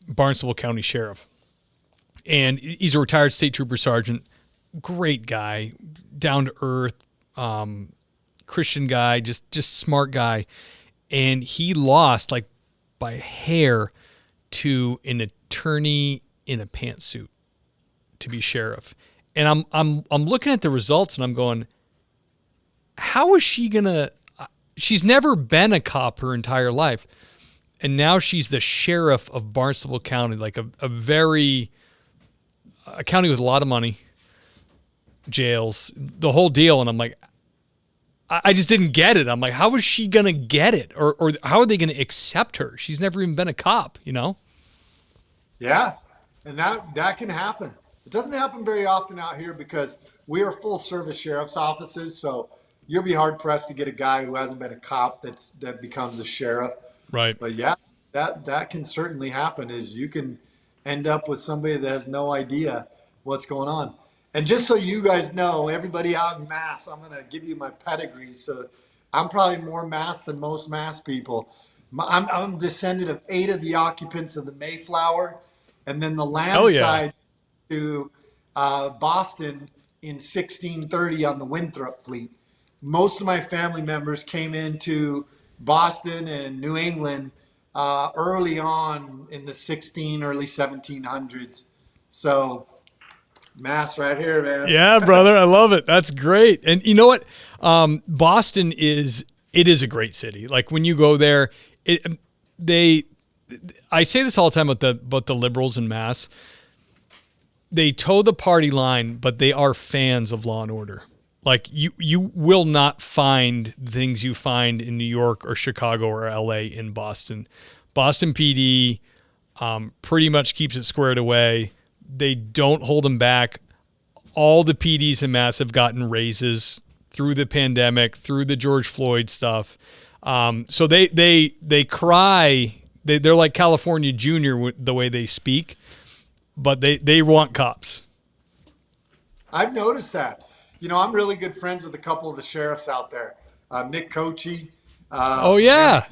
Barnstable County Sheriff. And he's a retired state trooper sergeant, great guy, down to earth, Christian guy, just smart guy. And he lost like by a hair to an attorney in a pantsuit to be sheriff. And I'm looking at the results and I'm going, how is she gonna? She's never been a cop her entire life, and now she's the sheriff of Barnstable County, like a county with a lot of money, jails, the whole deal. And I'm like, I just didn't get it. I'm like, how is she gonna get it, or how are they gonna accept her? She's never even been a cop, Yeah, and that can happen. It doesn't happen very often out here because we are full service sheriff's offices. So you'll be hard pressed to get a guy who hasn't been a cop that becomes a sheriff. Right. But yeah, that can certainly happen. Is you can end up with somebody that has no idea what's going on. And just so you guys know, everybody out in Mass, I'm going to give you my pedigree. So I'm probably more Mass than most Mass people. I'm a descendant of 8 of the occupants of the Mayflower, and then the land side to Boston in 1630 on the Winthrop fleet. Most of my family members came into Boston and New England early on in the early 1700s. So Mass right here, man. Yeah, brother. I love it. That's great. And you know what? Boston is It is a great city. Like when you go there, I say this all the time about the liberals in Mass. They toe the party line, but they are fans of law and order. Like you will not find things you find in New York or Chicago or LA in Boston. Boston PD pretty much keeps it squared away. They don't hold them back. All the PDs in Mass have gotten raises through the pandemic, through the George Floyd stuff. So they cry. They're like California Junior the way they speak, but they want cops. I've noticed that. I'm really good friends with a couple of the sheriffs out there. Nick Cochi. Oh yeah.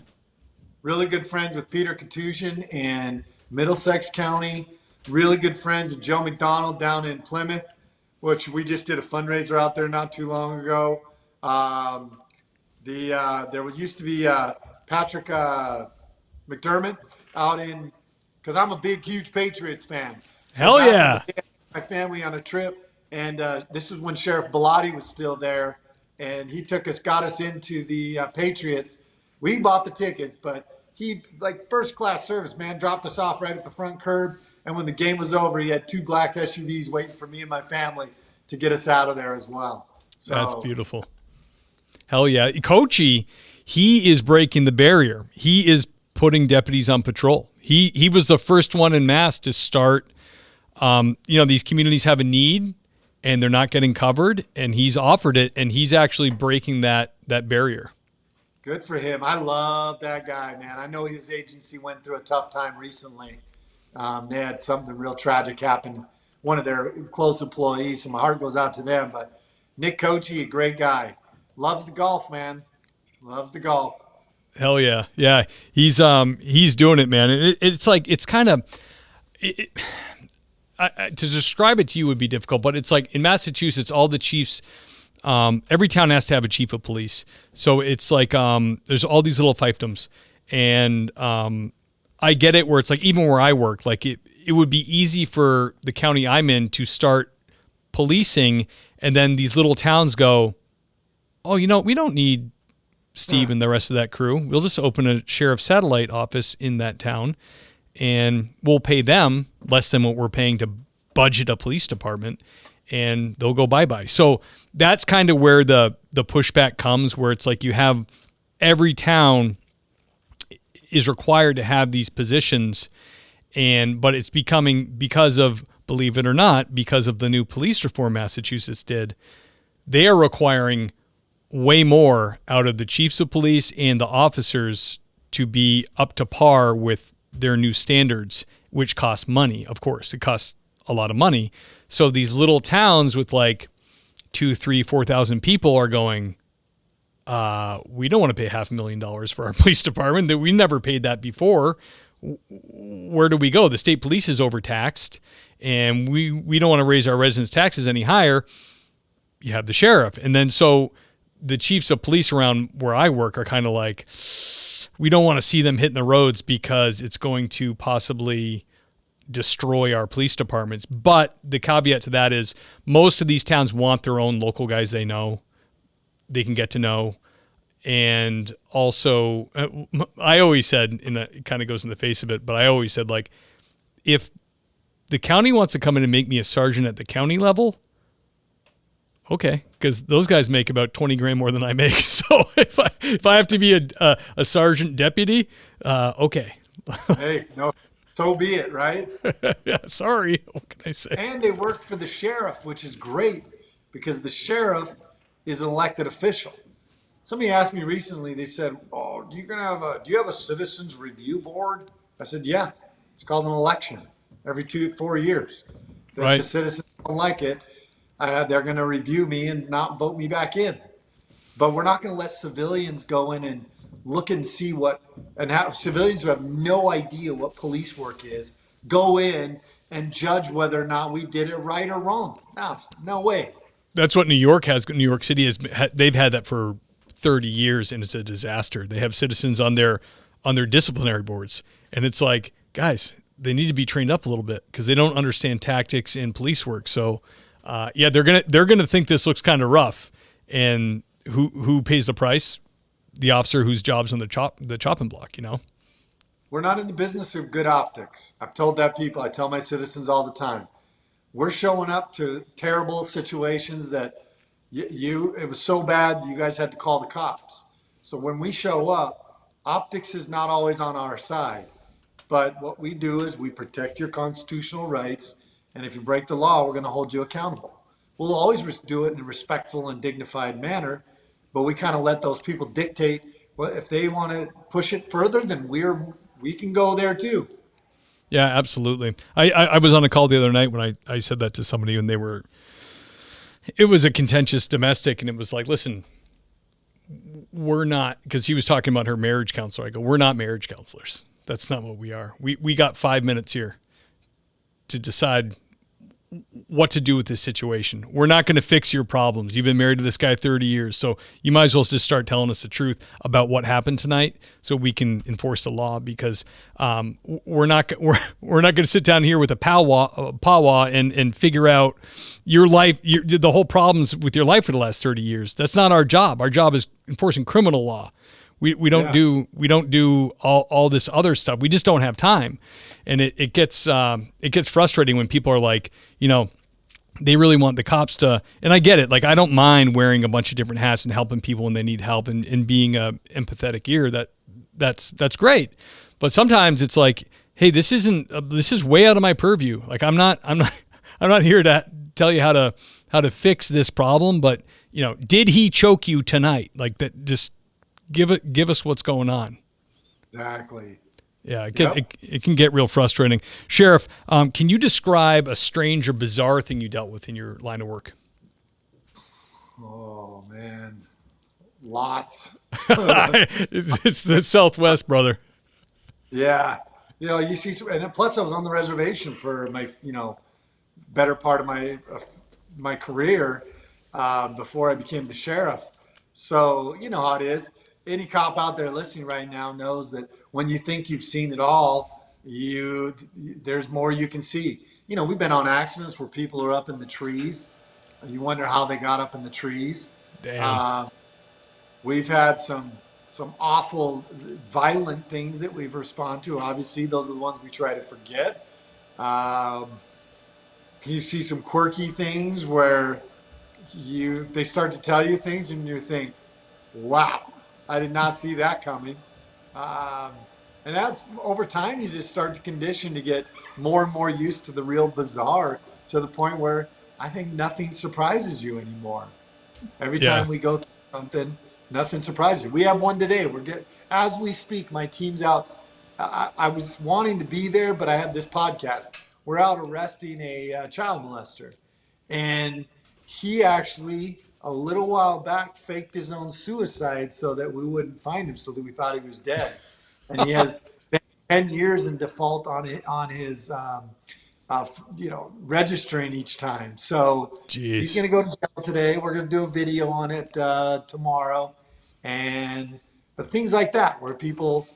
Really good friends with Peter Katushin in Middlesex County. Really good friends with Joe McDonald down in Plymouth, which we just did a fundraiser out there not too long ago. There used to be Patrick McDermott out in, because I'm a big, huge Patriots fan. So Hell yeah. My family on a trip, and this was when Sheriff Bellotti was still there, and he got us into the Patriots. We bought the tickets, but he, like first class service, man, dropped us off right at the front curb. And when the game was over, he had 2 black SUVs waiting for me and my family to get us out of there as well. So that's beautiful. Hell yeah. Coachy, he is breaking the barrier. He is putting deputies on patrol. He was the first one in Mass to start. These communities have a need and they're not getting covered, and he's offered it, and he's actually breaking that barrier. Good for him. I love that guy, man. I know his agency went through a tough time recently. They had something real tragic happen. One of their close employees, so my heart goes out to them. But Nick Cochi, a great guy. Loves the golf, man. Loves the golf. Hell yeah. Yeah. He's doing it, man. It's like, it's kind of, to describe it to you would be difficult, but it's like in Massachusetts, all the chiefs, every town has to have a chief of police. So it's like, there's all these little fiefdoms, and, I get it where it's like, even where I work, like it would be easy for the county I'm in to start policing, and then these little towns go, oh, we don't need Steve and the rest of that crew. We'll just open a sheriff's satellite office in that town, and we'll pay them less than what we're paying to budget a police department, and they'll go bye-bye. So that's kind of where the pushback comes, where it's like you have every town is required to have these positions, but it's becoming, because of, believe it or not, because of the new police reform Massachusetts did, they are requiring way more out of the chiefs of police and the officers to be up to par with their new standards, which cost money. Of course, it costs a lot of money. So these little towns with like 2,000, 3,000, 4,000 people are going, we don't want to pay $500,000 for our police department. That we never paid that before. Where do we go? The state police is overtaxed, and we don't want to raise our residents' taxes any higher. You have the sheriff. And then so the chiefs of police around where I work are kind of like, we don't want to see them hitting the roads because it's going to possibly destroy our police departments. But the caveat to that is most of these towns want their own local guys they know, they can get to know. And also, I always said, and it kind of goes in the face of it, but I always said, like, if the county wants to come in and make me a sergeant at the county level, okay, because those guys make about 20 grand more than I make. So if I have to be a sergeant deputy, okay. Hey, no, so be it, right? Yeah, sorry. What can I say? And they work for the sheriff, which is great because the sheriff is an elected official. Somebody asked me recently, they said, oh, do you have a citizens review board? I said, yeah, it's called an election every 4 years. If Right. the citizens don't like it, they're going to review me and not vote me back in. But we're not going to let civilians go in and look and see and have civilians who have no idea what police work is, go in and judge whether or not we did it right or wrong. No way. That's what New York has. New York City they've had that for 30 years, and it's a disaster. They have citizens on their disciplinary boards, and it's like, guys, they need to be trained up a little bit because they don't understand tactics in police work. So, yeah, they're gonna think this looks kind of rough, and who pays the price? the officer whose job's on the chopping block, We're not in the business of good optics. I've told that people. I tell my citizens all the time. We're showing up to terrible situations that it was so bad you guys had to call the cops. So when we show up, optics is not always on our side. But what we do is we protect your constitutional rights, and if you break the law, we're going to hold you accountable. We'll always do it in a respectful and dignified manner, but we kind of let those people dictate. Well, if they want to push it further, then we can go there too. Yeah, absolutely. I was on a call the other night when I said that to somebody, and it was a contentious domestic, and it was like, listen, we're not, because he was talking about her marriage counselor. I go, we're not marriage counselors. That's not what we are. We got 5 minutes here to decide what to do with this situation. We're not going to fix your problems. You've been married to this guy 30 years, so you might as well just start telling us the truth about what happened tonight, so we can enforce the law. Because we're not going to sit down here with a powwow and figure out your life, the whole problems with your life for the last 30 years. That's not our job. Our job is enforcing criminal law. We don't do all this other stuff. We just don't have time, and it gets frustrating when people are like, they really want the cops to. And I get it. Like, I don't mind wearing a bunch of different hats and helping people when they need help and being a empathetic ear. That's great. But sometimes it's like, hey, this is way out of my purview. Like, I'm not here to tell you how to fix this problem. But did he choke you tonight? Like that, just. Give us what's going on. Exactly. Yeah, it can get real frustrating. Sheriff, can you describe a strange or bizarre thing you dealt with in your line of work? Oh man, lots. it's the Southwest, brother. Yeah, you see, and plus I was on the reservation for my better part of my career before I became the sheriff. So you know how it is. Any cop out there listening right now knows that when you think you've seen it all, there's more you can see. We've been on accidents where people are up in the trees. You wonder how they got up in the trees. Damn. We've had some awful, violent things that we've responded to. Obviously, those are the ones we try to forget. You see some quirky things where they start to tell you things and you think, wow, I did not see that coming. And that's over time, you just start to condition to get more and more used to the real bizarre, to the point where I think nothing surprises you anymore. Every time we go through something, nothing surprises you. We have one today. As we speak, my team's out. I was wanting to be there, but I had this podcast. We're out arresting a child molester. And he actually, a little while back, faked his own suicide so that we wouldn't find him, so that we thought he was dead. And he has been 10 years in default on his registering each time. So he's going to go to jail today. We're going to do a video on it tomorrow. But things like that, where people,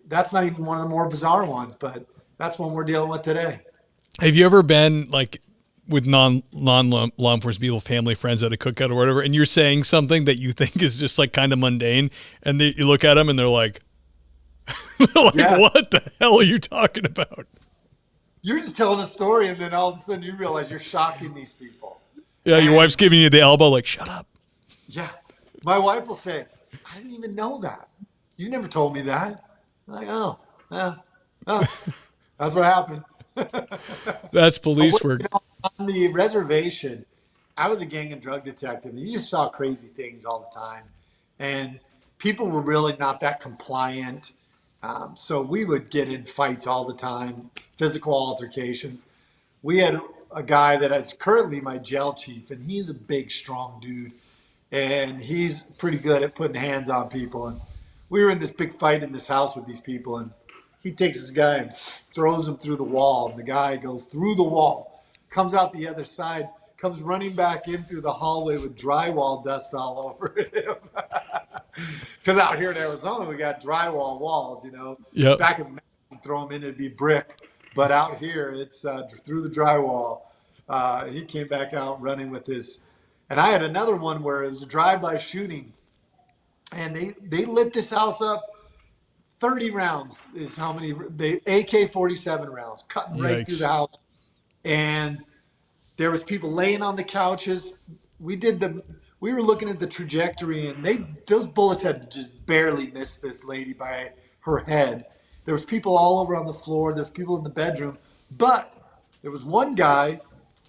that's not even one of the more bizarre ones, but that's one we're dealing with today. Have you ever been like with non-law enforcement people, family, friends at a cookout or whatever, and you're saying something that you think is just like kind of mundane, and you look at them and they're like, what the hell are you talking about? You're just telling a story, and then all of a sudden you realize you're shocking these people. Yeah, your wife's giving you the elbow, like, shut up. Yeah. My wife will say, I didn't even know that. You never told me that. I'm like, oh, that's what happened. That's police work. On the reservation, I was a gang and drug detective, and you just saw crazy things all the time. And people were really not that compliant. So we would get in fights all the time, physical altercations. We had a guy that is currently my jail chief, and he's a big, strong dude. And he's pretty good at putting hands on people. And we were in this big fight in this house with these people, and he takes this guy and throws him through the wall. And the guy goes through the wall, comes out the other side, comes running back in through the hallway with drywall dust all over him. Because out here in Arizona, we got drywall walls, Yep. Back in the you throw them in, it'd be brick. But out here, it's through the drywall. He came back out running with his. And I had another one where it was a drive-by shooting. and they lit this house up. 30 rounds is how many they AK-47 rounds cutting right through the Yikes. house, and there was people laying on the couches. We did the we were looking at the trajectory, and those bullets had just barely missed this lady by her head. There was people all over on the floor. There's people in the bedroom, but there was one guy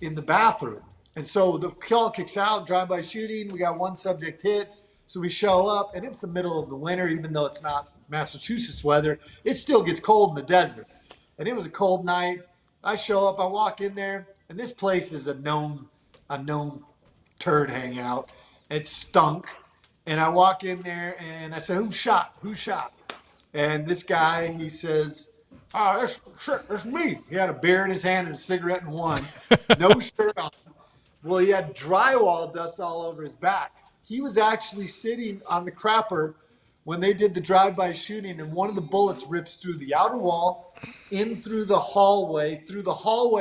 in the bathroom. And so the call kicks out, drive-by shooting. We got one subject hit. So we show up, and it's the middle of the winter, even though it's not Massachusetts weather. It still gets cold in the desert. And it was a cold night. I show up, I walk in there, and this place is a known turd hangout. It stunk. And I walk in there and I said, "Who shot? Who shot?" And this guy, he says, "Oh, that's me." He had a beer in his hand and a cigarette in one, no shirt on. Well, he had drywall dust all over his back. He was actually sitting on the crapper when they did the drive-by shooting, and one of the bullets rips through the outer wall, in through the hallway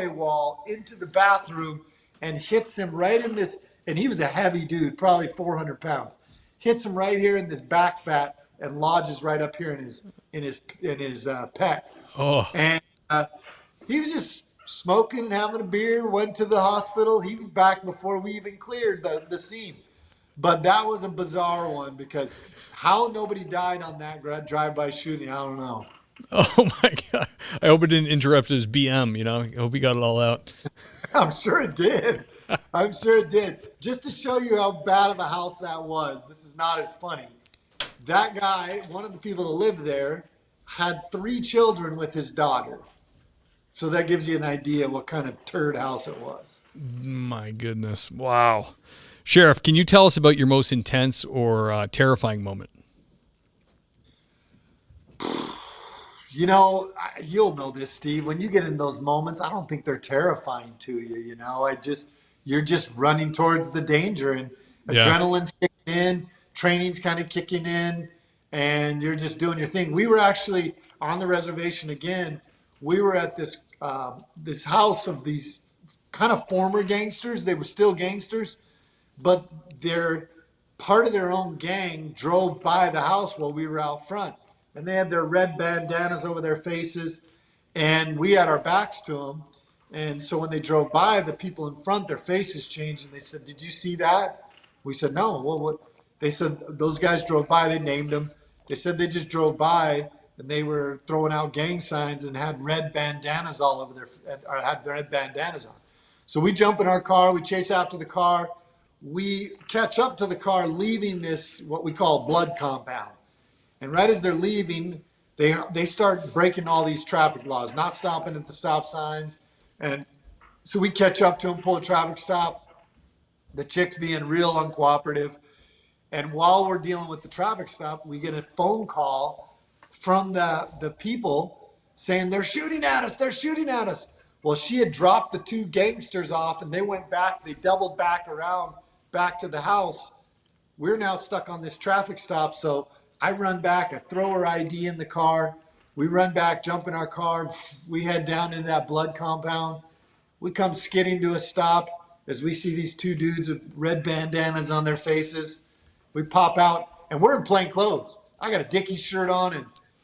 wall, into the bathroom, and hits him right in this. And he was a heavy dude, probably 400 pounds. Hits him right here in this back fat and lodges right up here in his pec. Oh, And he was just smoking and having a beer, went to the hospital. He was back before we even cleared the scene. But that was a bizarre one because how nobody died on that drive-by shooting, I don't know. oh my God. I hope it didn't interrupt his BM, you know? I hope he got it all out. I'm sure it did. I'm sure it did. Just to show you how bad of a house that was, this is not as funny. That guy, one of the people that lived there, had 3 children with his daughter. So that gives you an idea what kind of turd house it was. My goodness. Wow. Sheriff, can you tell us about your most intense or terrifying moment? You'll know this, Steve. When you get in those moments, I don't think they're terrifying to you. You're just running towards the danger, and Yeah. adrenaline's kicking in, training's kind of kicking in, and you're just doing your thing. We were actually on the reservation again. We were at this house of these kind of former gangsters. They were still gangsters, but their part of their own gang drove by the house while we were out front, and they had their red bandanas over their faces, and we had our backs to them. And so when they drove by, the people in front, their faces changed, and they said, "Did you see that?" We said, "No." Well, what? They said those guys drove by. They named them. They said they just drove by and they were throwing out gang signs and had red bandanas all over or had red bandanas on. So we jump in our car. We chase after the car. We catch up to the car leaving this, what we call blood compound. And right as they're leaving, they start breaking all these traffic laws, not stopping at the stop signs. And so we catch up to them, pull a traffic stop. The chick's being real uncooperative. And while we're dealing with the traffic stop, we get a phone call from the people saying, "They're shooting at us. They're shooting at us." Well, she had dropped the 2 gangsters off, and they went back. They doubled back around back to the house. We're now stuck on this traffic stop. So I run back. I throw her ID in the car. We run back, jump in our car. We head down into that blood compound. We come skidding to a stop as we see these 2 dudes with red bandanas on their faces. We pop out, and we're in plain clothes. I got a Dickies shirt on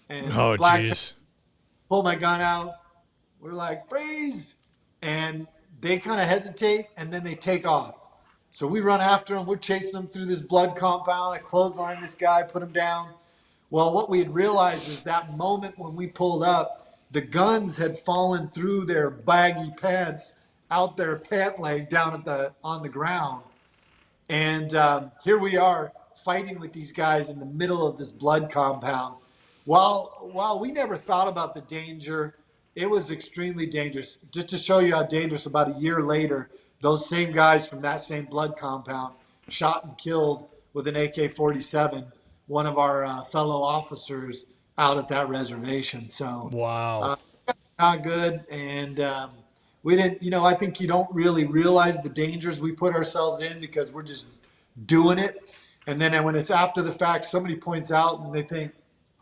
and Oh, black. geez. Pull my gun out. We're like, "Freeze!" And they kind of hesitate, and then they take off. So we run after them. We're chasing them through this blood compound. I clothesline this guy, put him down. Well, what we had realized is that moment when we pulled up, the guns had fallen through their baggy pants out their pant leg down on the ground. And here we are fighting with these guys in the middle of this blood compound. While we never thought about the danger, it was extremely dangerous. Just to show you how dangerous, about a year later, those same guys from that same blood compound shot and killed with an AK-47 one of our fellow officers out at that reservation. So Wow. not good. And we didn't, I think you don't really realize the dangers we put ourselves in because we're just doing it. And then when it's after the fact, somebody points out and they think,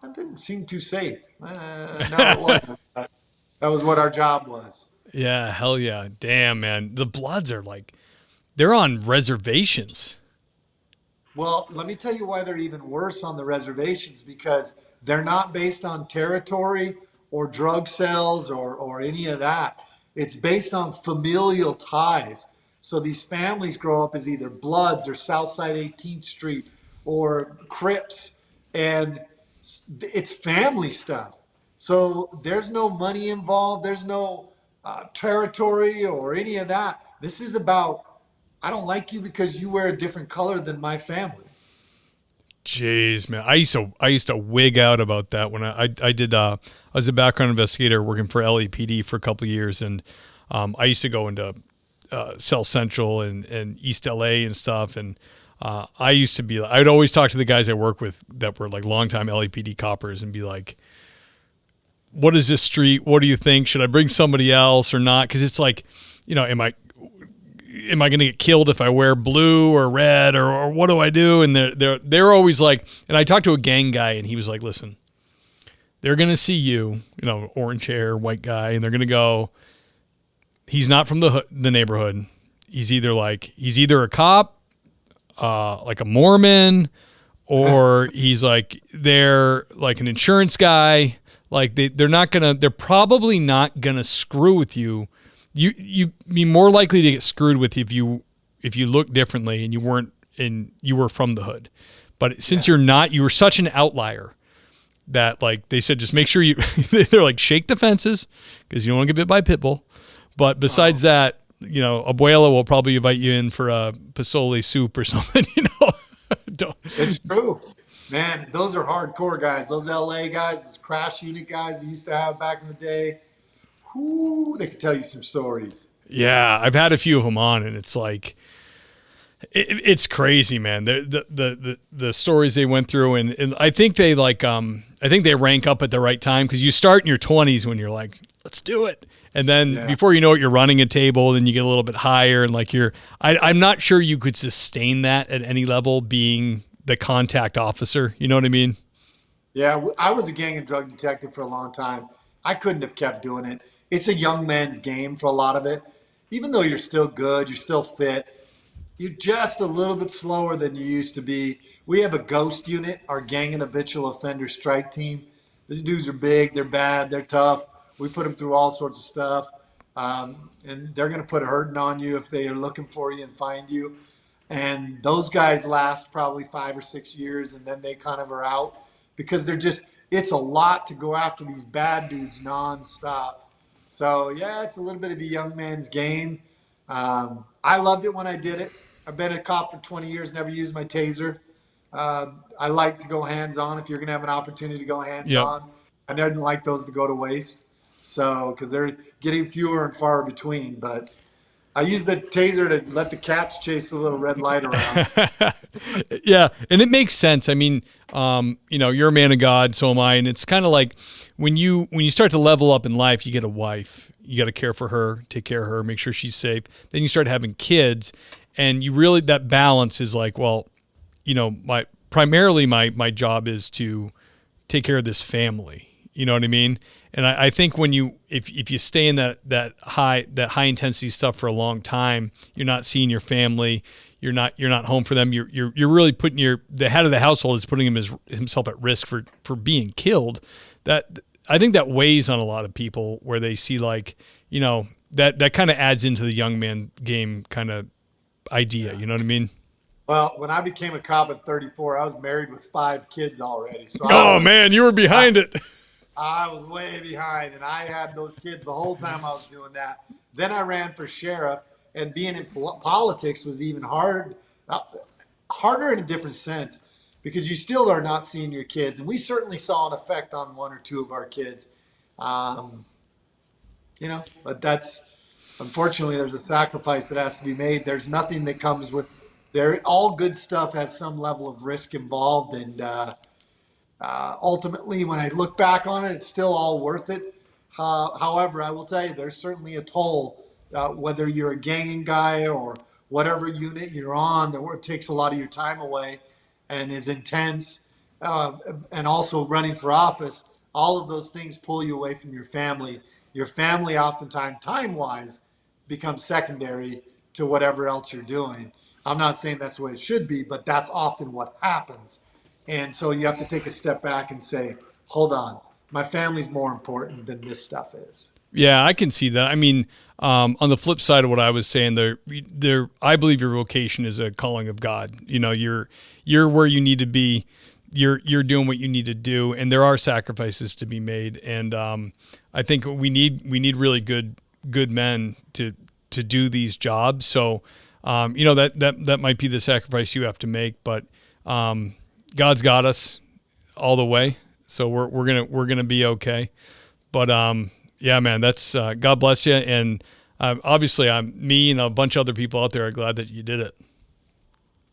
that didn't seem too safe. No, it wasn't. That was what our job was. Yeah, hell yeah. Damn, man. The Bloods are they're on reservations. Well, let me tell you why they're even worse on the reservations, because they're not based on territory or drug sales or any of that. It's based on familial ties. So these families grow up as either Bloods or Southside 18th Street or Crips, and it's family stuff. So there's no money involved, there's no territory or any of that. This is about, I don't like you because you wear a different color than my family. Jeez, man, I used to wig out about that when I did. I was a background investigator working for LAPD for a couple of years, and I used to go into South Central and East LA and stuff. And I used to be, I'd always talk to the guys I work with that were like longtime LAPD coppers and be like, "What is this street? What do you think? Should I bring somebody else or not?" Because it's like, am I going to get killed if I wear blue or red or what do I do? And they're always like, and I talked to a gang guy and he was like, listen, they're going to see you, orange hair, white guy, and they're going to go, he's not from the neighborhood. He's either a cop, like a Mormon, or he's like, they're like an insurance guy. Like they're probably not going to screw with you. You'd be more likely to get screwed with if you look differently and you were from the hood. But since you're not, you were such an outlier that like they said, just make sure they're like, shake the fences because you don't want to get bit by a pit bull. But besides that, Abuela will probably invite you in for a pozole soup or something. It's true. Man, those are hardcore guys. Those LA guys, those crash unit guys they used to have back in the day. Whoo, they could tell you some stories. Yeah, I've had a few of them on, and it's like it's crazy, man. The stories they went through, and I think they I think they rank up at the right time because you start in your 20s when you're like, let's do it, and then before you know it, you're running a table, then you get a little bit higher, and like I'm not sure you could sustain that at any level being the contact officer. You know what I mean? Yeah, I was a gang and drug detective for a long time. I couldn't have kept doing it. It's a young man's game for a lot of it. Even though you're still good, you're still fit, you're just a little bit slower than you used to be. We have a ghost unit, our gang and habitual offender strike team. These dudes are big, they're bad, they're tough. We put them through all sorts of stuff. And they're going to put a hurting on you if they are looking for you and find you. And those guys last probably 5 or 6 years, and then they kind of are out because it's a lot to go after these bad dudes nonstop. So, yeah, it's a little bit of a young man's game. I loved it when I did it. I've been a cop for 20 years, never used my taser. I like to go hands on if you're going to have an opportunity to go hands Yep. on. I didn't like those to go to waste. So, because they're getting fewer and far between. But I use the taser to let the cats chase the little red light around. Yeah, and it makes sense. I mean, you're a man of God, so am I, and it's kind of like when you start to level up in life, you get a wife, you got to care for her, take care of her, make sure she's safe. Then you start having kids, and you really that balance is like, well, my job is to take care of this family. You know what I mean? And I think when if you stay in that high intensity stuff for a long time, you're not seeing your family. You're not home for them. You're really putting the head of the household is putting himself at risk for being killed. That I think that weighs on a lot of people where they see like that kind of adds into the young man game kind of idea. You know what I mean? Well, when I became a cop at 34, I was married with 5 kids already. So Oh man, you were behind it. I was way behind, and I had those kids the whole time I was doing that. Then I ran for sheriff, and being in politics was even harder in a different sense because you still are not seeing your kids. And we certainly saw an effect on 1 or 2 of our kids. Um, but that's unfortunately there's a sacrifice that has to be made. There's nothing that comes with there. All good stuff has some level of risk involved, and ultimately, when I look back on it, it's still all worth it. However, I will tell you, there's certainly a toll, whether you're a ganging guy or whatever unit you're on, that it takes a lot of your time away and is intense. And also running for office, all of those things pull you away from your family. Your family, oftentimes, time wise, becomes secondary to whatever else you're doing. I'm not saying that's the way it should be, but that's often what happens. And so you have to take a step back and say, hold on, my family's more important than this stuff is. Yeah, I can see that. I mean, on the flip side of what I was saying, I believe your vocation is a calling of God. You know, you're where you need to be. You're doing what you need to do, and there are sacrifices to be made. And I think we need really good men to do these jobs. So, you know, that might be the sacrifice you have to make, but God's got us all the way, so we're gonna be okay. But yeah, man, that's God bless you, and obviously, me and a bunch of other people out there are glad that you did it.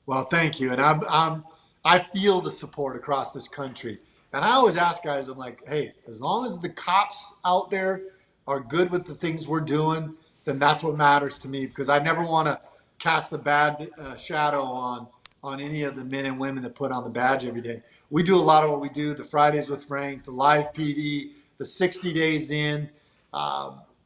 Well, thank you. And I feel the support across this country. And I always ask guys, I'm like, hey, as long as the cops out there are good with the things we're doing, then that's what matters to me, because I never want to cast a bad shadow on any of the men and women that put on the badge every day. We do a lot of what we do, the Fridays with Frank, the live PD, the 60 days in,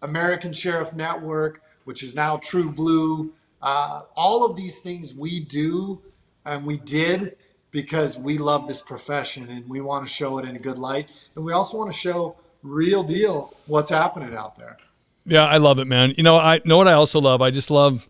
American Sheriff Network, which is now True Blue. All of these things we do and we did because we love this profession and we want to show it in a good light. And we also want to show real deal what's happening out there. Yeah, I love it, man. You know, I know what I also love. I just love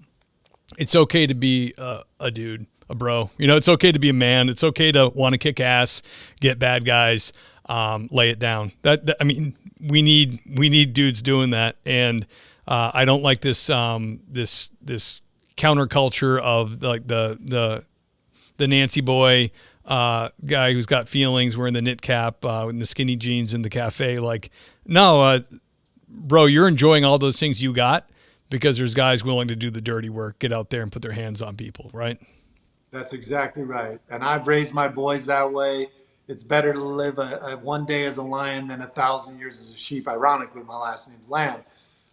it's okay to be a dude, a bro. You know, it's okay to be a man. It's okay to want to kick ass, get bad guys, lay it down. I mean, we need dudes doing that, and I don't like this this counterculture of like the Nancy boy guy who's got feelings, wearing the knit cap and the skinny jeans in the cafe. Like, no, bro, you're enjoying all those things you got because there's guys willing to do the dirty work, get out there and put their hands on people, right? That's exactly right. And I've raised my boys that way. It's better to live a one day as a lion than 1,000 years as a sheep. Ironically, my last name's Lamb,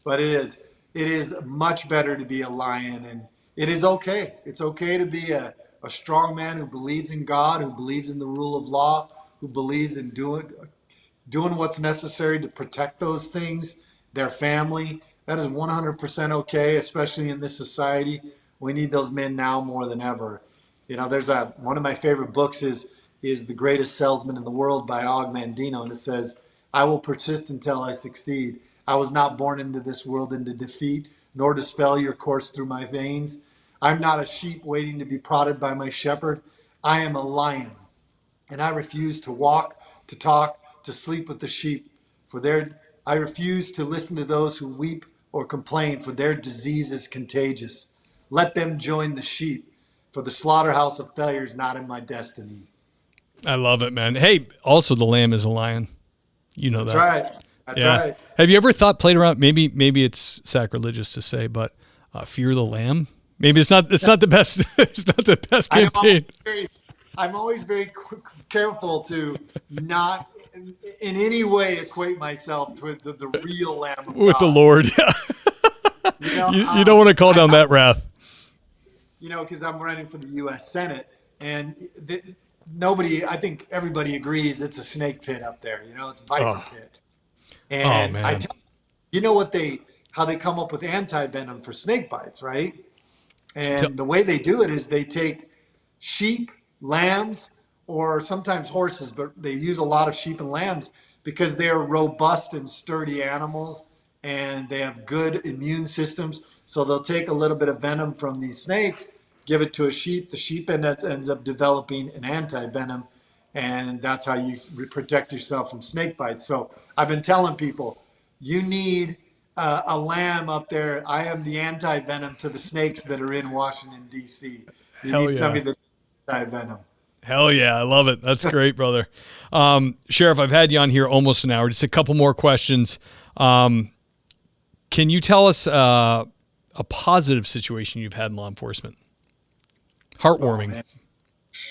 but it is much better to be a lion, and it is okay. It's okay to be a strong man who believes in God, who believes in the rule of law, who believes in doing what's necessary to protect those things, their family. That is 100% okay, especially in this society. We need those men now more than ever. You know, there's one of my favorite books is The Greatest Salesman in the World by Og Mandino, and it says, I will persist until I succeed. I was not born into this world into defeat, nor does failure course through my veins. I'm not a sheep waiting to be prodded by my shepherd. I am a lion, and I refuse to walk, to talk, to sleep with the sheep. I refuse to listen to those who weep or complain, for their disease is contagious. Let them join the sheep, for the slaughterhouse of failure is not in my destiny. I love it, man. Hey, also the lamb is a lion. You know That's that. right. That's right. Have you ever played around? Maybe it's sacrilegious to say, but fear the lamb. Maybe it's not the best. It's not the best campaign. I'm always very careful to not in any way equate myself with the real Lamb of with God. the Lord. Yeah. You don't want to call down that wrath. You know, because I'm running for the U.S. Senate, and I think everybody agrees it's a snake pit up there. You know, it's a viper pit. And man. you know how they come up with anti-venom for snake bites, right? And the way they do it is they take sheep, lambs, or sometimes horses, but they use a lot of sheep and lambs because they're robust and sturdy animals and they have good immune systems. So they'll take a little bit of venom from these snakes, give it to a sheep. The sheep ends up developing an anti-venom, and that's how you protect yourself from snake bites. So I've been telling people, you need a lamb up there. I am the anti-venom to the snakes that are in Washington, D.C. You need somebody that's anti-venom. Hell yeah, I love it. That's great, brother. Sheriff, I've had you on here almost an hour. Just a couple more questions. Can you tell us a positive situation you've had in law enforcement? Heartwarming. Oh,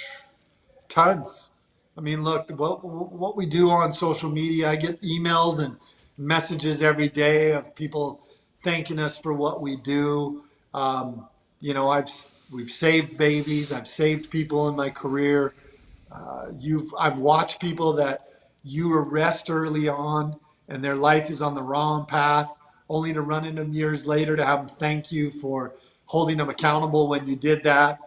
tons. I mean, look, what we do on social media, I get emails and messages every day of people thanking us for what we do. You know, we've saved babies. I've saved people in my career. I've watched people that you arrest early on and their life is on the wrong path, only to run into them years later to have them thank you for holding them accountable when you did that.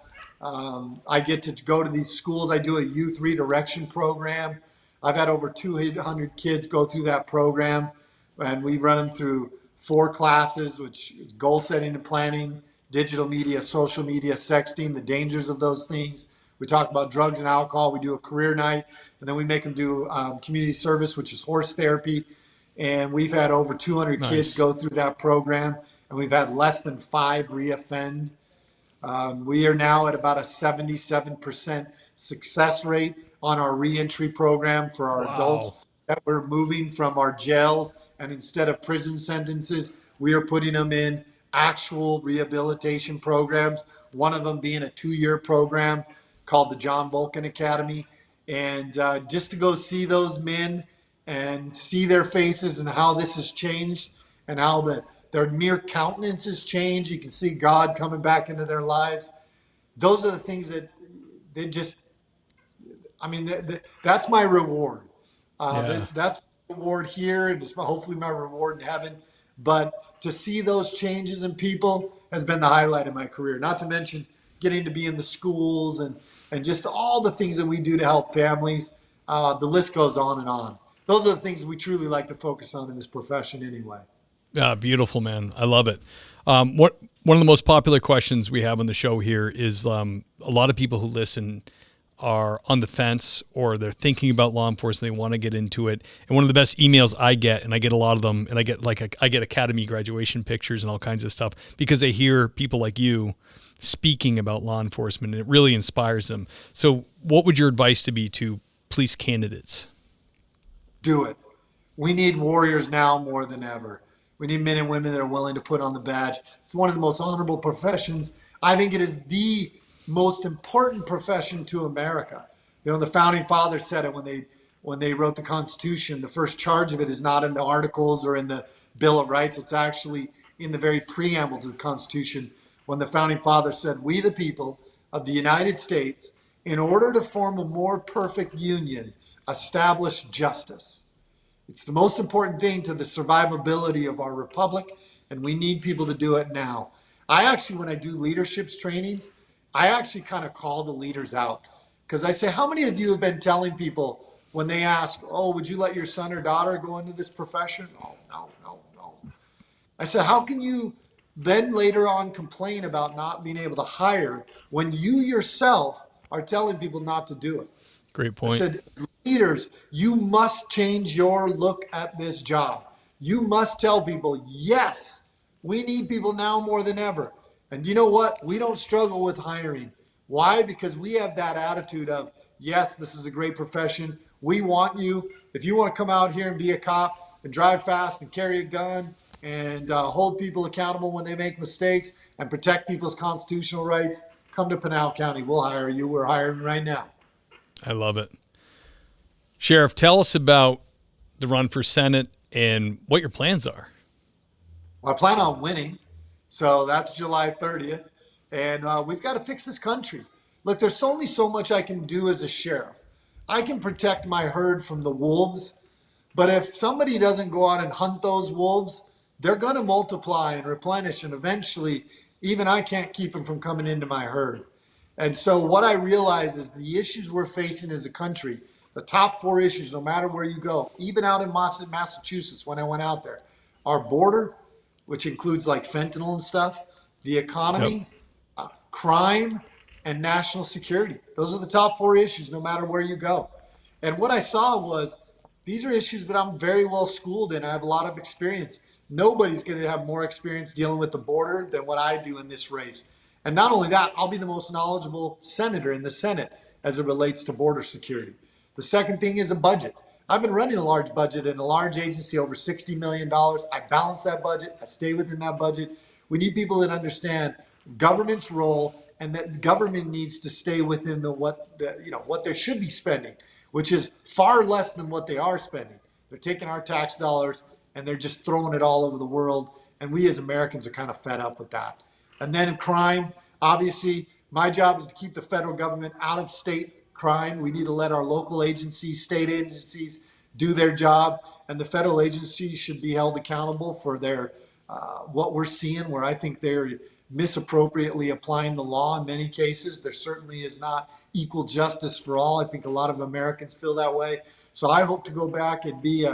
I get to go to these schools. I do a youth redirection program. I've had over 200 kids go through that program, and we run them through 4 classes, which is goal setting and planning, digital media, social media, sexting, the dangers of those things. We talk about drugs and alcohol. We do a career night, and then we make them do community service, which is horse therapy. And we've had over 200 kids Nice. go through that program, and we've had less than 5 reoffend. We are now at about a 77% success rate on our reentry program for our adults Wow. that we're moving from our jails. And instead of prison sentences, we are putting them in actual rehabilitation programs, one of them being a 2-year program called the John Vulcan Academy. And just to go see those men and see their faces and how this has changed and how their mere countenance has changed. You can see God coming back into their lives. Those are the things that they just, I mean, that's my reward. Yeah. That's my reward here, and it's hopefully my reward in heaven. But to see those changes in people has been the highlight of my career. Not to mention getting to be in the schools and just all the things that we do to help families. The list goes on and on. Those are the things we truly like to focus on in this profession, anyway. Beautiful, man. I love it. What one of the most popular questions we have on the show here is a lot of people who listen are on the fence or they're thinking about law enforcement. They want to get into it. And one of the best emails I get, and I get a lot of them, and I get academy graduation pictures and all kinds of stuff because they hear people like you speaking about law enforcement, and it really inspires them. So, what would your advice to be to police candidates? Do it. We need warriors now more than ever. We need men and women that are willing to put on the badge. It's one of the most honorable professions. I think it is the most important profession to America. You know, the founding fathers said it when they wrote the Constitution. The first charge of it is not in the articles or in the Bill of Rights. It's actually in the very preamble to the Constitution when the founding fathers said, "We the people of the United States, in order to form a more perfect union, establish justice." It's the most important thing to the survivability of our republic, and we need people to do it now. I actually, when I do leaderships trainings, I actually kind of call the leaders out because I say, how many of you have been telling people when they ask, oh, would you let your son or daughter go into this profession? Oh, no, no, no. I said, how can you then later on complain about not being able to hire when you yourself are telling people not to do it? Great I point. said, as leaders, you must change your look at this job. You must tell people, yes, we need people now more than ever. And you know what? We don't struggle with hiring. Why? Because we have that attitude of, yes, this is a great profession. We want you. If you want to come out here and be a cop and drive fast and carry a gun and hold people accountable when they make mistakes and protect people's constitutional rights, come to Pinal County. We'll hire you. We're hiring right now. I love it. Sheriff, tell us about the run for Senate and what your plans are. I plan on winning. So that's July 30th. And we've got to fix this country. Look, there's only so much I can do as a sheriff. I can protect my herd from the wolves, but if somebody doesn't go out and hunt those wolves, they're going to multiply and replenish. And eventually, even I can't keep them from coming into my herd. And so what I realize is the issues we're facing as a country, the top 4 issues, no matter where you go, even out in Massachusetts when I went out there, our border, which includes like fentanyl and stuff, the Yep. economy, crime, and national security. Those are the top 4 issues, no matter where you go. And what I saw was these are issues that I'm very well schooled in. I have a lot of experience. Nobody's going to have more experience dealing with the border than what I do in this race. And not only that, I'll be the most knowledgeable senator in the Senate as it relates to border security. The second thing is a budget. I've been running a large budget in a large agency, over $60 million. I balance that budget. I stay within that budget. We need people that understand government's role and that government needs to stay within what they should be spending, which is far less than what they are spending. They're taking our tax dollars and they're just throwing it all over the world. And we as Americans are kind of fed up with that. And then in crime, obviously, my job is to keep the federal government out of state crime. We need to let our local agencies, state agencies do their job. And the federal agencies should be held accountable for their what we're seeing, where I think they're misappropriately applying the law in many cases. There certainly is not equal justice for all. I think a lot of Americans feel that way. So I hope to go back and be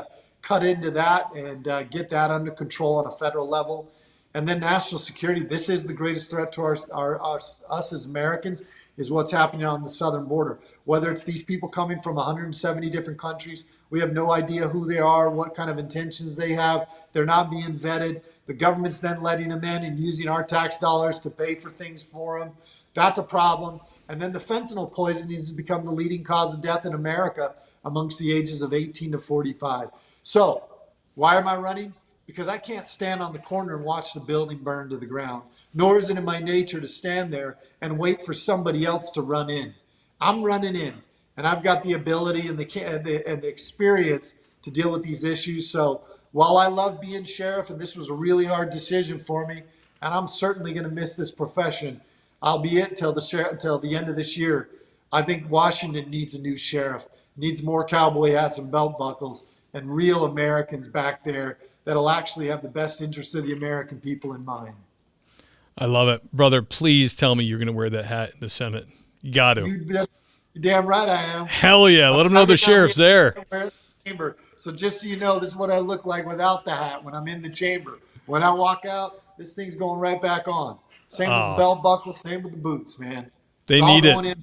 cut into that and get that under control on a federal level. And then national security. This is the greatest threat to us as Americans, is what's happening on the southern border. Whether it's these people coming from 170 different countries, we have no idea who they are, what kind of intentions they have. They're not being vetted. The government's then letting them in and using our tax dollars to pay for things for them. That's a problem. And then the fentanyl poisoning has become the leading cause of death in America amongst the ages of 18 to 45. So why am I running? Because I can't stand on the corner and watch the building burn to the ground, nor is it in my nature to stand there and wait for somebody else to run in. I'm running in, and I've got the ability and the experience to deal with these issues. So while I love being sheriff, and this was a really hard decision for me, and I'm certainly going to miss this profession, albeit till the end of this year, I think Washington needs a new sheriff, needs more cowboy hats and belt buckles, and real Americans back there that'll actually have the best interest of the American people in mind. I love it. Brother, please tell me you're going to wear that hat in the Senate. You got to. You're damn right I am. Hell yeah. Let them know the sheriff's there. Chamber. So just so you know, this is what I look like without the hat when I'm in the chamber. When I walk out, this thing's going right back on. Same with the belt buckle, same with the boots, man. They need it.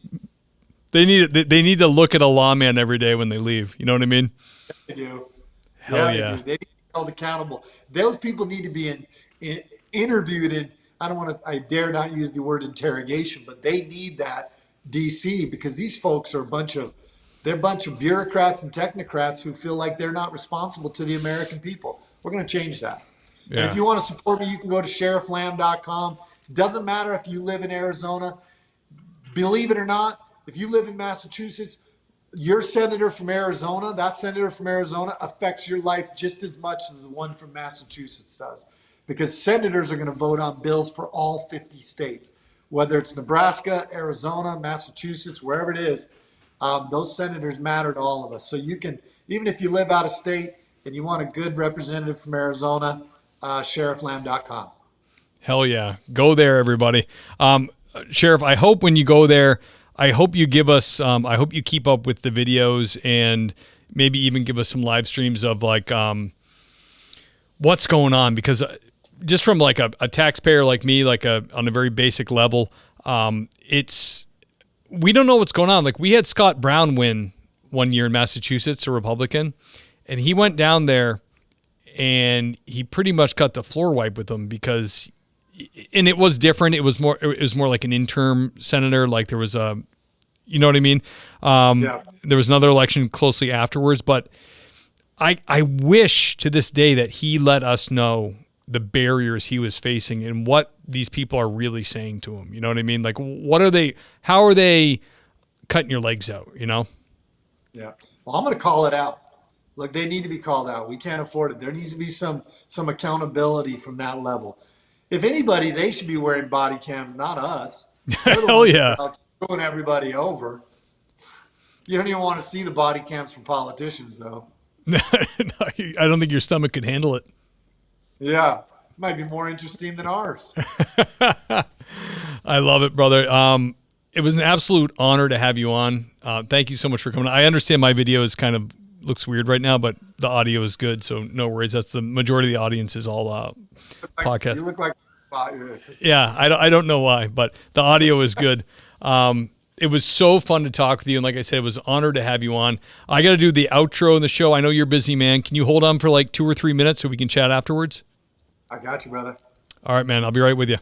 They need it. They need to look at a lawman every day when they leave. You know what I mean? They do. Hell yeah. They need to be held accountable. Those people need to be interviewed in, I dare not use the word interrogation, but they need that DC, because these folks are a bunch of bureaucrats and technocrats who feel like they're not responsible to the American people. We're going to change that. Yeah. And if you want to support me, you can go to sherifflamb.com. Doesn't matter if you live in Arizona. Believe it or not, if you live in Massachusetts, your senator from Arizona, that senator from Arizona affects your life just as much as the one from Massachusetts does. Because senators are going to vote on bills for all 50 states. Whether it's Nebraska, Arizona, Massachusetts, wherever it is, those senators matter to all of us. So you can, even if you live out of state and you want a good representative from Arizona, sherifflamb.com. Hell yeah. Go there, everybody. Sheriff, I hope when you go there, I hope you give us, I hope you keep up with the videos and maybe even give us some live streams of like what's going on, because just from like a taxpayer like me, like on a very basic level, we don't know what's going on. Like we had Scott Brown win one year in Massachusetts, a Republican, and he went down there and he pretty much got the floor wipe with them because, and it was different. It was more like an interim senator. Like there was you know what I mean? Yeah. There was another election closely afterwards, but I wish to this day that he let us know the barriers he was facing and what these people are really saying to him. You know what I mean? Like, how are they cutting your legs out, you know? Yeah. Well, I'm going to call it out. Look, they need to be called out. We can't afford it. There needs to be some accountability from that level. If anybody, they should be wearing body cams, not us. Hell yeah. Screwing everybody over. You don't even want to see the body cams from politicians, though. No, I don't think your stomach could handle it. Yeah, might be more interesting than ours. I love it, brother. It was an absolute honor to have you on. Thank you so much for coming. I understand my video is kind of looks weird right now, but the audio is good, so no worries. That's the majority of the audience is all podcast. You look like yeah, I don't know why, but the audio is good. It was so fun to talk with you, and like I said, it was an honor to have you on. I got to do the outro in the show. I know you're busy, man. Can you hold on for like 2 or 3 minutes so we can chat afterwards? I got you, brother. All right, man. I'll be right with you.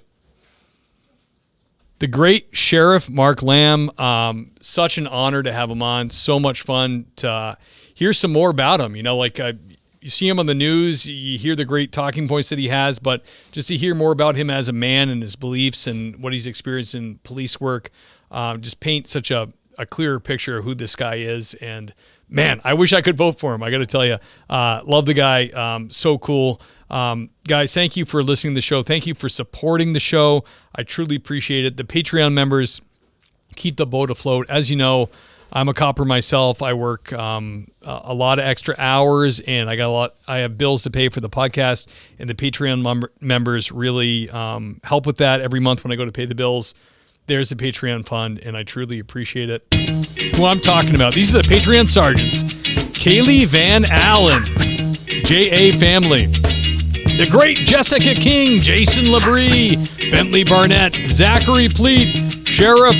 The great Sheriff Mark Lamb. Such an honor to have him on. So much fun to hear some more about him. You know, like you see him on the news, you hear the great talking points that he has, but just to hear more about him as a man and his beliefs and what he's experienced in police work, just paint such a clearer picture of who this guy is. And man, I wish I could vote for him. I got to tell you, love the guy. So cool. Guys, thank you for listening to the show. Thank you for supporting the show. I truly appreciate it. The Patreon members keep the boat afloat. As you know, I'm a copper myself. I work a lot of extra hours, and I have bills to pay for the podcast, and the Patreon members really help with that every month when I go to pay the bills. There's a Patreon fund, and I truly appreciate it. Who I'm talking about, these are the Patreon sergeants. Kaylee Van Allen, J.A. family. The great Jessica King, Jason Labrie, Bentley Barnett, Zachary Pleat, Sheriff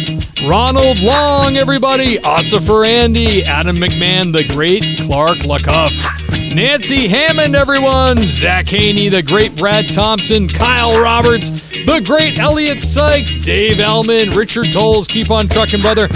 Ronald Long, everybody, Ossifer Andy, Adam McMahon, the great Clark LaCuff, Nancy Hammond, everyone, Zach Haney, the great Brad Thompson, Kyle Roberts, the great Elliot Sykes, Dave Ellman, Richard Tolles, keep on trucking, brother,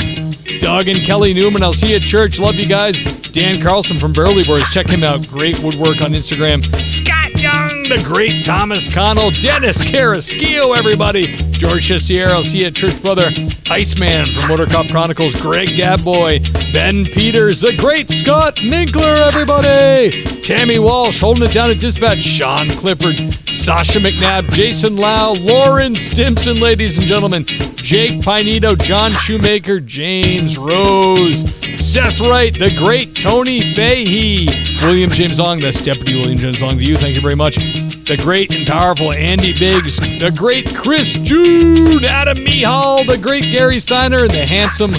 Doug and Kelly Newman, I'll see you at church, love you guys, Dan Carlson from Burley Boys, check him out, great woodwork on Instagram, Scott Young, the great Thomas Connell, Dennis Carrasquillo, everybody, George Chassier, I'll see you at church, brother, Iceman from Motor Cop Chronicles, Greg Gabboy, Ben Peters, the great Scott Minkler, everybody, Tammy Walsh, holding it down at dispatch, Sean Clifford, Sasha McNabb, Jason Lau, Lauren Stimson, ladies and gentlemen, Jake Pinedo, John Shoemaker, James Rose, Seth Wright, the great Tony Fahey, William James Long, that's Deputy William James Long to you, thank you very much. The great and powerful Andy Biggs, the great Chris Jude, Adam Mihal, the great Gary Steiner, and the handsome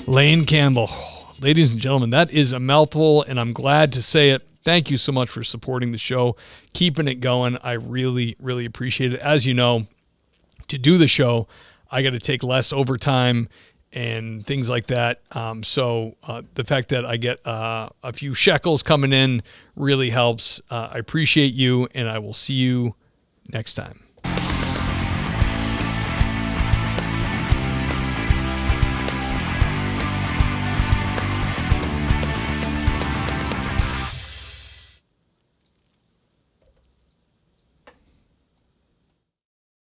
Lane Campbell. Ladies and gentlemen, that is a mouthful, and I'm glad to say it. Thank you so much for supporting the show, keeping it going. I really, really appreciate it. As you know, to do the show, I got to take less overtime and things like that. So the fact that I get a few shekels coming in really helps. I appreciate you, and I will see you next time.